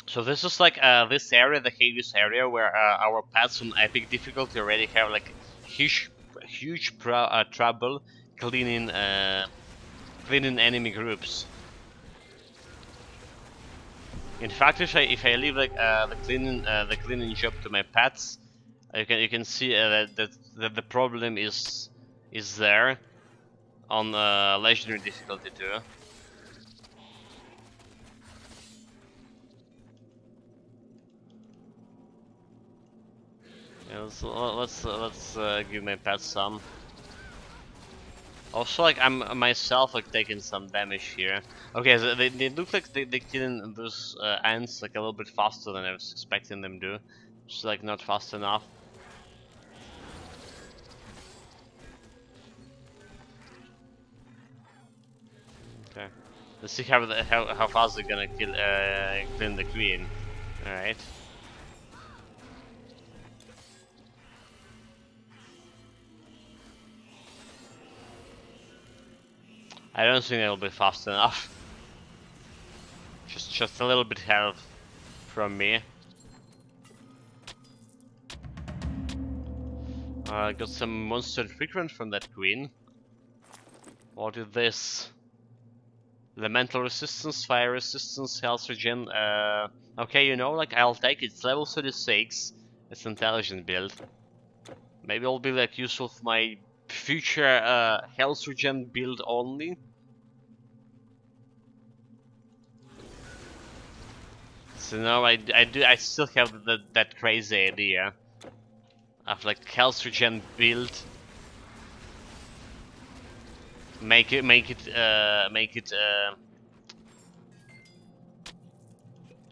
So this is like this area, the Hades area, where our paths on epic difficulty already have like huge trouble cleaning cleaning enemy groups. In fact, if I leave like the cleaning job to my pets, you can see that the problem is there on legendary difficulty too. Yeah, let's give my pets some. Also, like I'm myself like taking some damage here. Okay, so they look like they killing those ants like a little bit faster than I was expecting them to. Just like not fast enough. Okay, let's see how fast they're gonna clean the queen. All right. I don't think it'll be fast enough. Just a little bit help from me. Got some monster frequent from that queen. What is this? Elemental resistance, fire resistance, health regen. Okay, you know, like I'll take it. It's level 36. It's intelligent build. Maybe it'll be like useful for my future health regen build only. So now I still have that crazy idea of like health regen build. Make it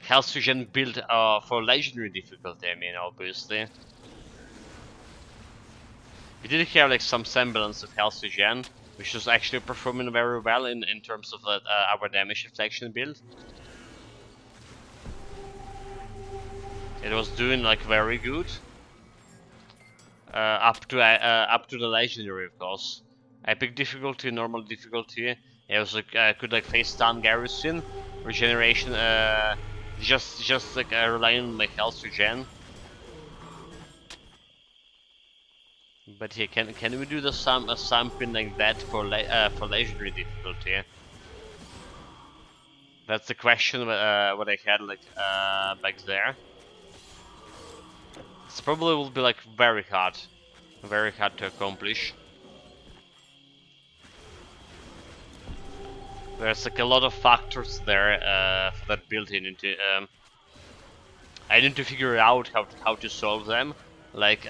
health regen build for legendary difficulty. I mean, obviously. We did have like some semblance of health regen, which was actually performing very well in terms of our damage reflection build. It was doing like very good. Up to the legendary, of course. Epic difficulty, normal difficulty. It was like could like face down garrison, regeneration. Just like relying on my health regen. But yeah, can we do the something like that for legendary difficulty? That's the question what I had like back there. This probably will be like very hard to accomplish. There's like a lot of factors there for that built into. I need to figure out how to solve them. Like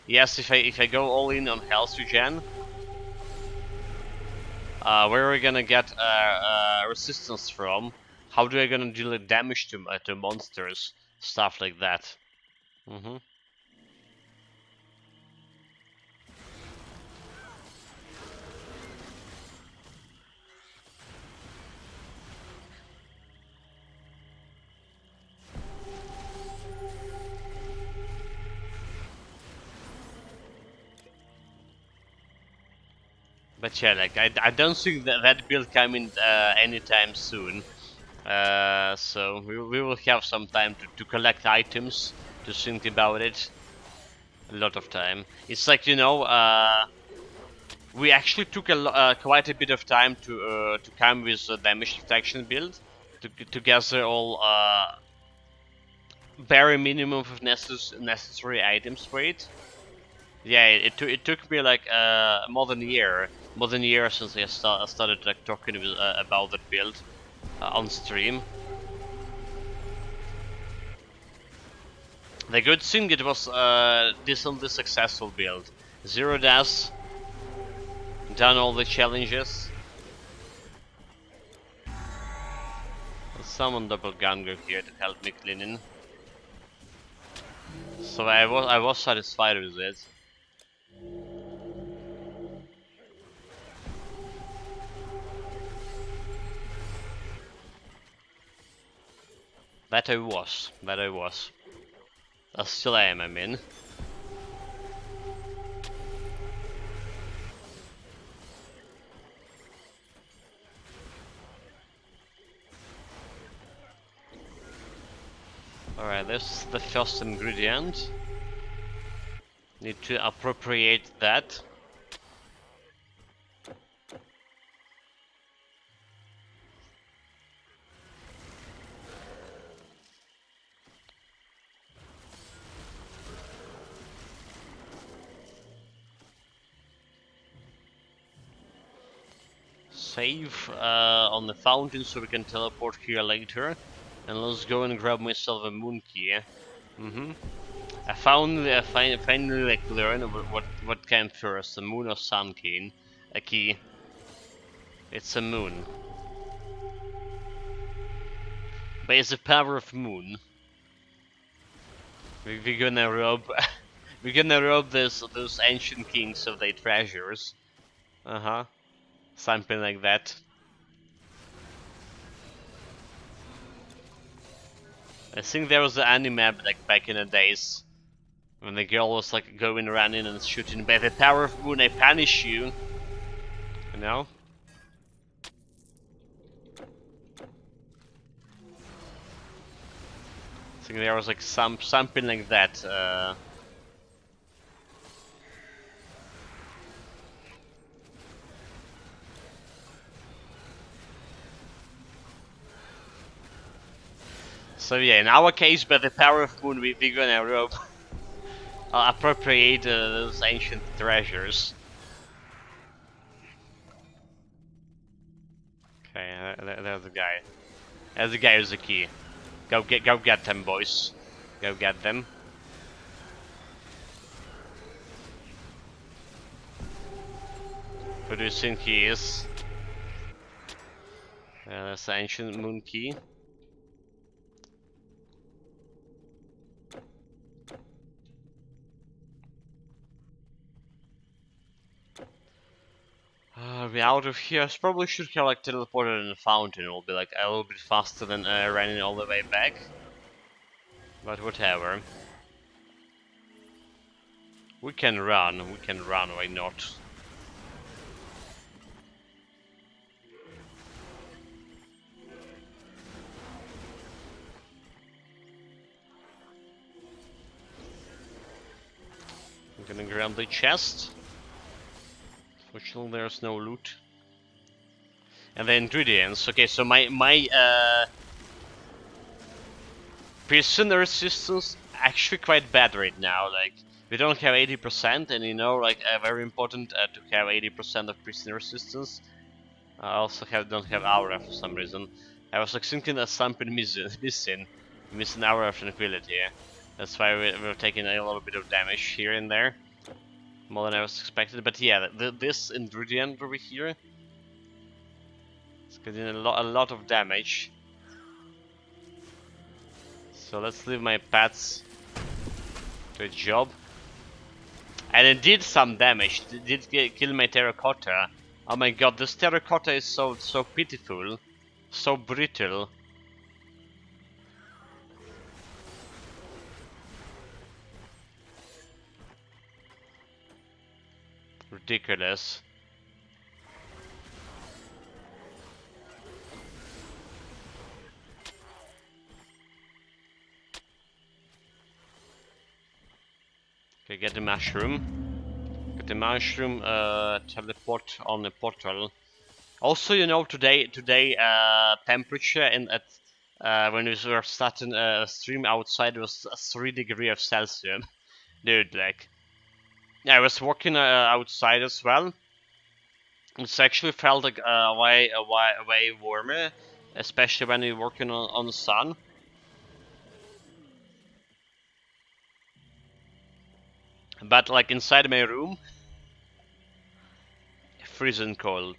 yes, if I go all in on health regen, where are we gonna get resistance from? How do I gonna deal with damage to monsters? Stuff like that. But yeah, like I don't think that build coming anytime soon. So we will have some time to collect items, to think about it. A lot of time. It's like, you know, we actually took quite a bit of time to come with a damage detection build, to gather all bare minimum of necessary items for it. Yeah, it took me like more than a year since I started like talking about that build on stream. The good thing, it was decently successful build. 0 deaths, done all the challenges. Summon double Gungo here to help me cleaning. So I was satisfied with it. That I was. Still I am, I mean. Alright, this is the first ingredient. Need to appropriate that. Save on the fountain so we can teleport here later. And let's go and grab myself a moon key. I finally like learned what came first, the moon or sun key. A key. It's a moon. But it's the power of moon. We're gonna rob we're gonna rob those ancient kings of their treasures. Something like that. I think there was an anime like back in the days when the girl was like going running and shooting. By the power of moon, I punish you. You know? I think there was like something like that. So yeah, in our case, by the power of moon, we're gonna rob, appropriate those ancient treasures. Okay, there's the guy. There's the guy with the key. Go get them, boys. Go get them. Who do you think he is? That's the ancient moon key. We're out of here. I probably should have like teleported in the fountain. It'll be like a little bit faster than running all the way back. But whatever. We can run, why not? I'm gonna grab the chest. Fortunately there's no loot. And the ingredients. Okay, so my prison resistance actually quite bad right now. Like we don't have 80%, and you know, like very important to have 80% of prison resistance. I also don't have aura for some reason. I was like thinking that something missing aura of tranquility. That's why we're taking a little bit of damage here and there, more than I was expected. But yeah, this ingredient over here is getting a lot of damage. So let's leave my pets to a job. And it did some damage. It did kill my terracotta. Oh my god, this terracotta is so pitiful, so brittle. Ridiculous. Okay, get the mushroom. Get the mushroom, teleport on the portal. Also, you know, today temperature when we were starting a stream outside was 3 degrees of Celsius. Dude, like, yeah, I was walking outside as well. It's actually felt like way warmer, especially when you're working on the sun. But like inside my room, freezing cold.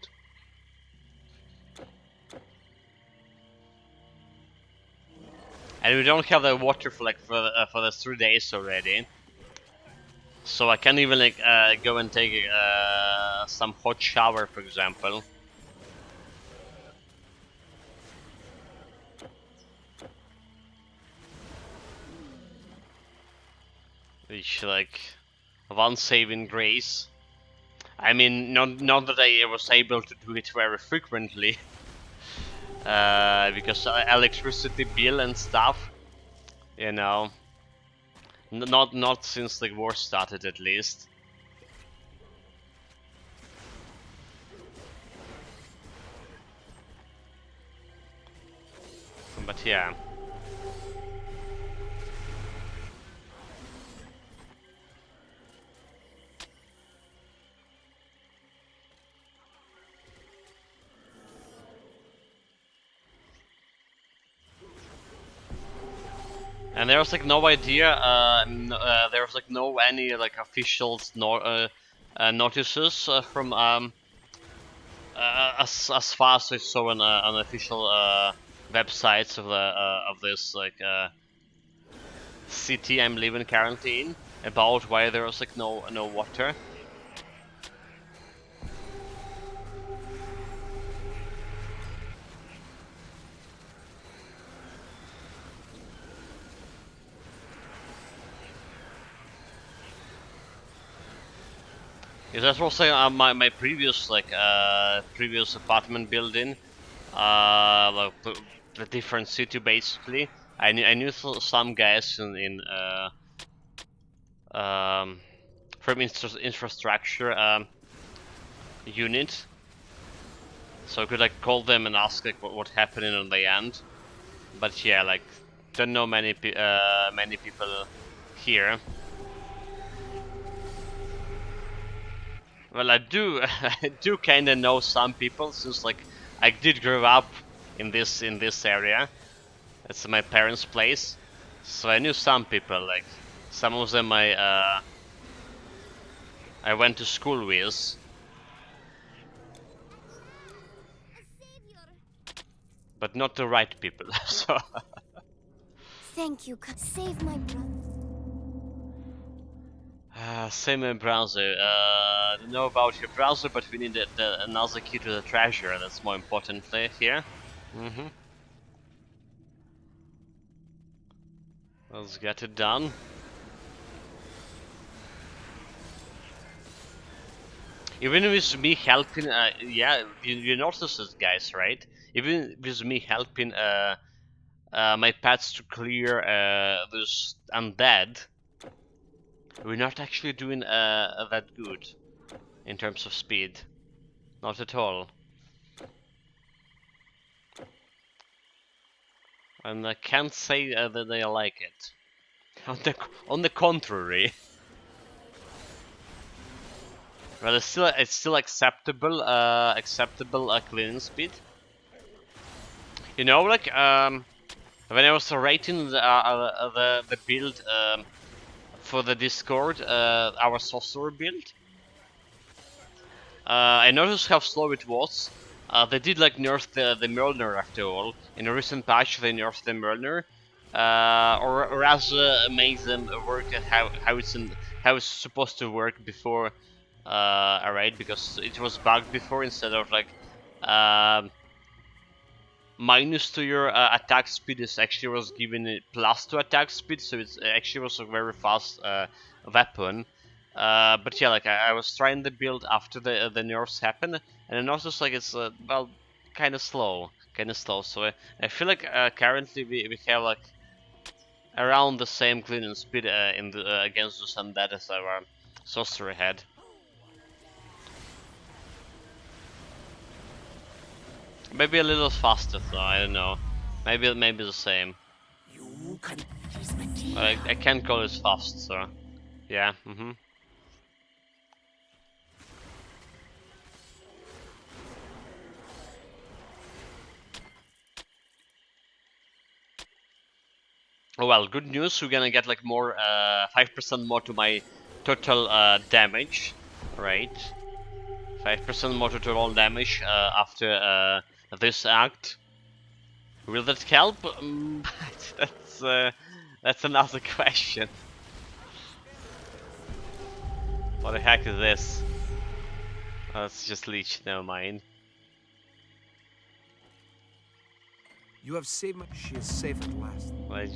And we don't have the water for like for the 3 days already. So I can't even like go and take some hot shower, for example. Which like one saving grace. I mean, not that I was able to do it very frequently, because electricity bill and stuff, you know, not since the war started at least. But yeah. And there was like no idea, there was like no any like officials notices from as far as I saw on official websites of this like city I'm living currently in, about why there was like no water. Yeah, that was like my previous like previous apartment building, like the different city basically. I knew some guys in from infrastructure unit, so I could like call them and ask like what happening on the end. But yeah, like don't know many people here. Well, I do I do kind of know some people since like I did grow up in this area. It's my parents' place, so I knew some people. Like some of them I went to school with, but not the right people. So Thank you. Save my brother. same my browser. Don't know about your browser, but we need another key to the treasure. That's more importantly here. Let's get it done. Even with me helping, yeah, you notice this, guys, right? Even with me helping my pets to clear this undead, we're not actually doing that good in terms of speed. Not at all. And I can't say that I like it. On the contrary, well, it's still acceptable cleaning speed. You know, like when I was rating the build for the Discord, our sorcerer build, I noticed how slow it was. They did like nerf the Mjolnir after all. In a recent patch, they nerfed the Mjolnir, or rather made them work at how it's supposed to work before a raid, because it was bugged before. Instead of like minus to your attack speed, is actually was given it plus to attack speed, so it's actually was a very fast weapon. But yeah, like I was trying the build after the nerfs happened, and I noticed like it's well, kind of slow, So I feel like currently we have like around the same cleaning speed in the against the undead as our sorcerer had. Maybe a little faster though. I don't know. Maybe the same. I can't go as fast, so yeah. Oh well, good news. We're gonna get like more, 5% more to my total damage, right? 5% more to total damage after this act. Will that help? That's that's another question. What the heck is this? Oh, it's just leech. Never mind. You have saved my... She is safe at last.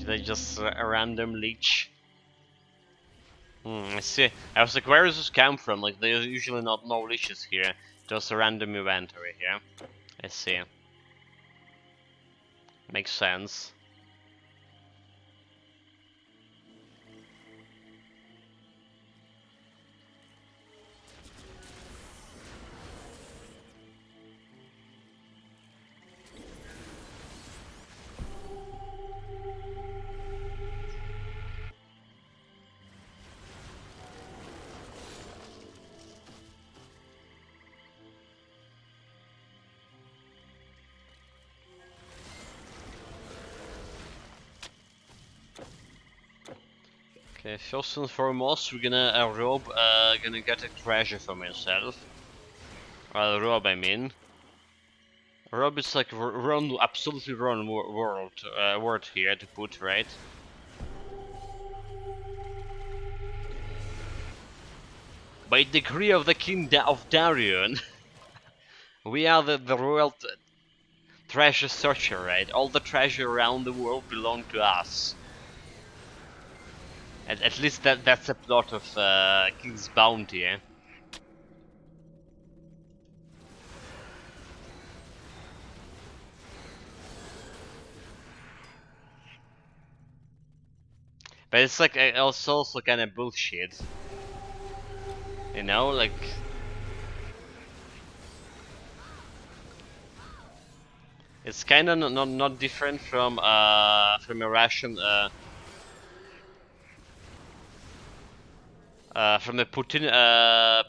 They just a random leech. I see. I was like, where does this come from? Like, there's usually not no leeches here. Just a random event over here. I see. Makes sense. Okay, first and foremost, we're gonna rob, gonna get a treasure for myself. Well, rob, I mean. Rob is like wrong, absolutely wrong word here to put, right? By decree of the King of Darion, we are the royal treasure searcher, right? All the treasure around the world belong to us. At least that's a plot of King's Bounty, eh? But it's like also kind of bullshit, you know, like. It's kind of not different from a Russian from the Putin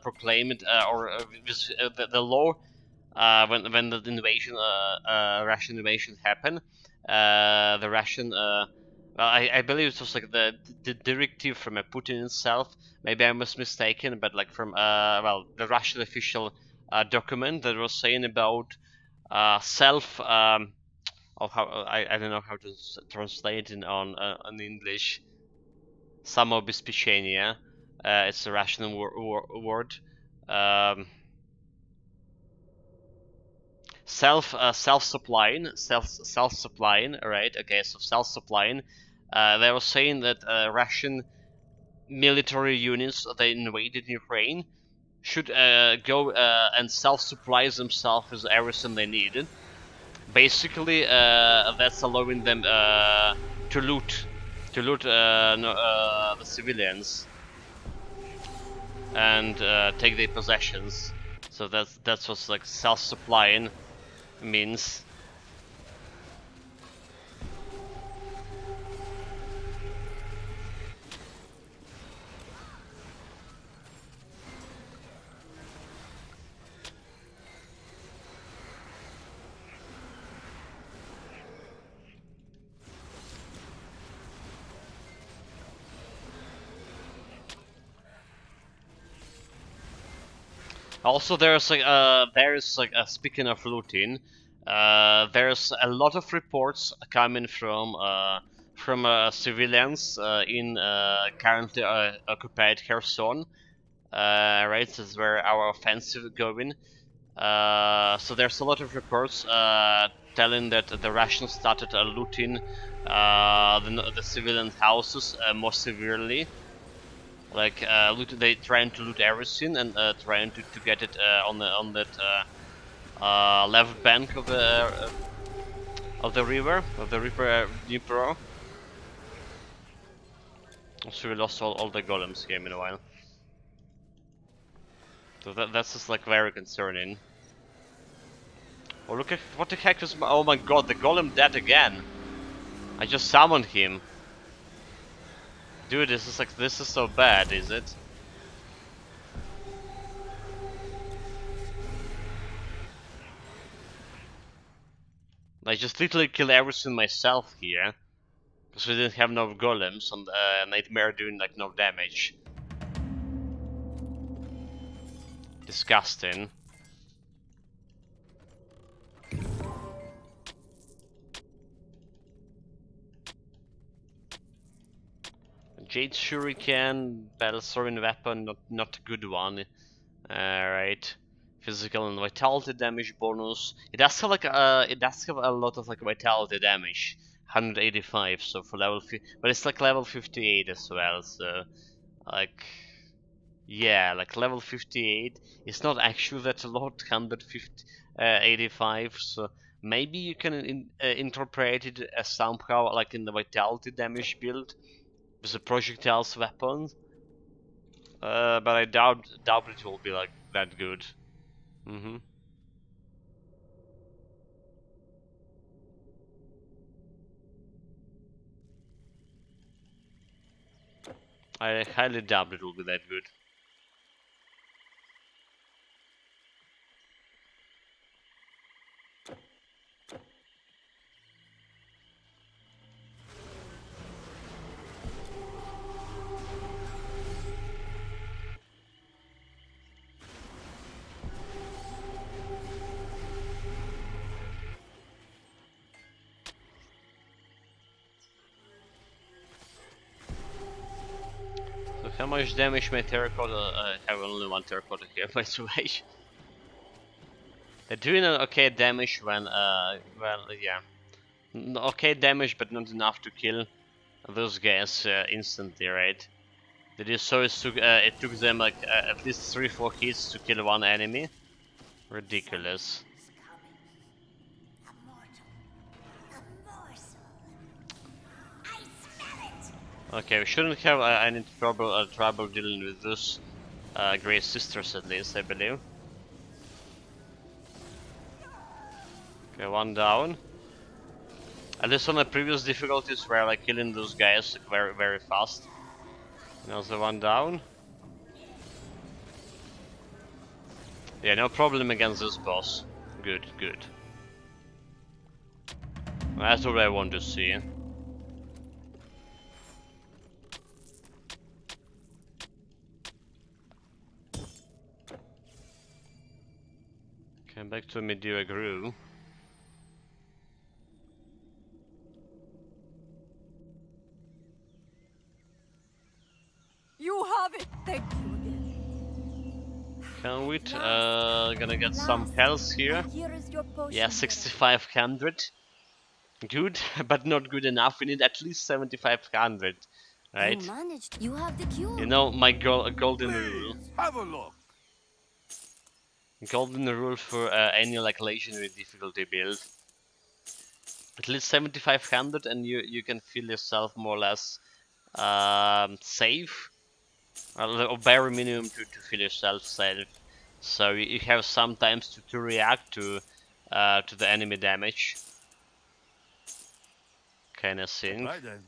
proclaimed or the law when the invasion Russian invasion happened. the Russian. Well, I believe it was like the directive from Putin himself. Maybe I was mistaken, but like from well, the Russian official document that was saying about self. Of how I don't know how to translate it on English. Самообеспечение. It's a Russian word. Um, self-supplying, right? Okay, so self-supplying. They were saying that Russian military units that invaded Ukraine should go and self-supply themselves with everything they needed. Basically, that's allowing them to loot, the civilians and take their possessions. So that's what like self-supplying means. Also, there's like speaking of looting, there's a lot of reports coming from civilians in currently occupied Kherson. Right, this is where our offensive going. So there's a lot of reports telling that the Russians started looting the civilian houses more severely. Like they trying to loot everything and trying to get it on that left bank of the river Dnipro. So we lost all the golems here meanwhile. So that's just like very concerning. Oh look at what the heck is oh my god, the golem dead again. I just summoned him. Dude, this is so bad, is it? I just literally killed everything myself here. Because we didn't have no golems and Nightmare doing like no damage. Disgusting. Jade Shuriken, battle soaring weapon, not a good one. Right. Physical and vitality damage bonus. It does have like it does have a lot of like vitality damage. 185, so for level but it's like level 58 as well, so like yeah, like level 58 is not actually that a lot, 185, so maybe you can incorporate it as somehow like in the vitality damage build with the projectiles weapon, but I doubt it will be like that good. I highly doubt it will be that good. So how much damage my terracotta? I have only one terracotta here, by the way. They're doing an okay damage when, well, yeah. Okay damage, but not enough to kill those guys instantly, right? They just so it took them like at least 3-4 hits to kill one enemy. Ridiculous. Okay, we shouldn't have any trouble dealing with those Grey Sisters at least, I believe. Okay, one down. At least on the previous difficulties where like killing those guys like, very fast. Another one down. Yeah, no problem against this boss. Good. That's what I want to see. Okay, back to Medea Grew. You have it! Thank you again. Can we? Gonna get some Last. health here. And here is your potion, Yeah, Neidan. 6500. Good, but not good enough. We need at least 7500, You right? managed. You have the cure. You know my golden rule. Please, have a look. Golden rule for any like legendary difficulty build. At least 7500, and you can feel yourself more or less safe, or bare minimum to feel yourself safe. So you have some times to react to the enemy damage. Kind of thing. Right then.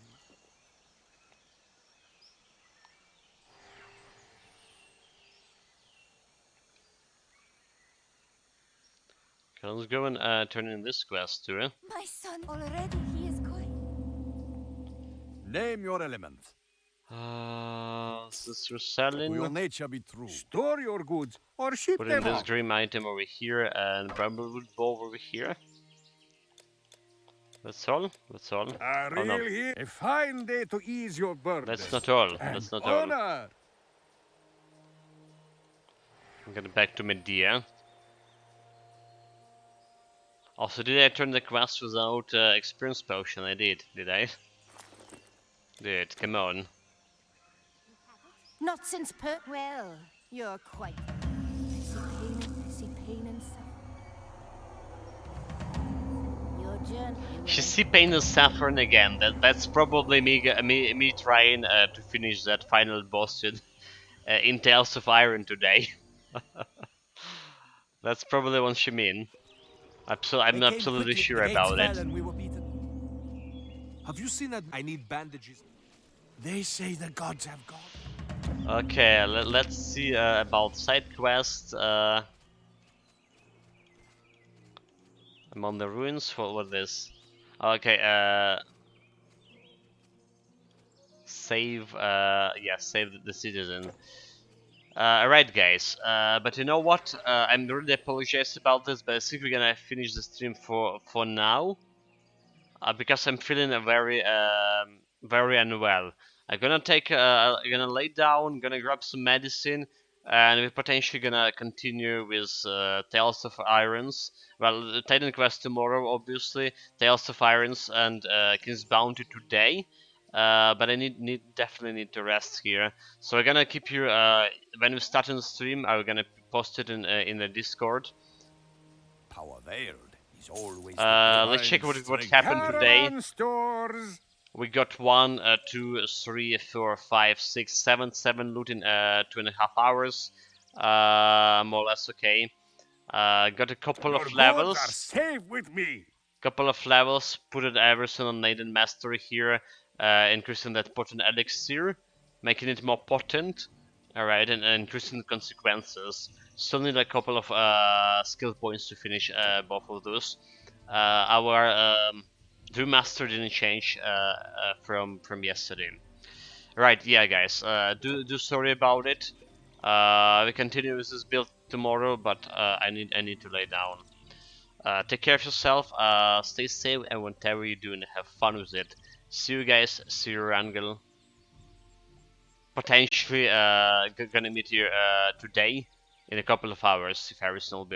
Okay, let's go and turn in this quest too. My son, already he is going. Name your element. Since we're Will selling, your nature be true? Store your goods or ship put in them this out. dream item over here and Bramblewood bow over here. That's all. That's all. A Oh no, real hero. A fine day to ease your burden. that's not all. And That's not all. honor. I'm getting back to Medea. Also, did I turn the quest without experience potion? I did I? Did, come on. Not since Well, you're quite. I see pain and suffering. Your journey. She see pain and suffering again. That's probably me trying to finish that final boss in Tales of Iron today. That's probably what she mean. I'm They came absolutely quickly, sure the gates about fell it. and we were beaten. Have you seen that? I need bandages. They say the gods have gone. Okay, let's see about side quest. I'm on the ruins. What this? Okay, save. Yeah, save the citizen. Alright, guys. But you know what? I'm really apologize about this, but I think we're gonna finish the stream for now. Because I'm feeling very unwell. I'm gonna lay down, gonna grab some medicine, and we're potentially gonna continue with Tales of Irons. Well, the Titan Quest tomorrow, obviously, Tales of Irons and King's Bounty today. But I definitely need to rest here. So we're gonna keep you when we start on the stream. I'm gonna post it in the Discord. Power veiled is always Let's check what happened today. Caravan stores. We got 1, 2, 3, 4, 5, 6, 7, 7 loot in 2.5 hours. More or less okay. Got a couple Your of goods are levels. safe with me. Couple of levels. Put it everything on Neidan Mastery here. Increasing that potent elixir. Making it more potent. Alright, and increasing the consequences. Still need a couple of skill points to finish both of those. Our Dream Master didn't change from yesterday. Right, yeah, guys. Do sorry about it. We continue with this build tomorrow, but I need to lay down. Take care of yourself. Stay safe, and whatever you're doing, have fun with it. See you guys. See you, Rangel. Potentially gonna meet you today in a couple of hours if everything will be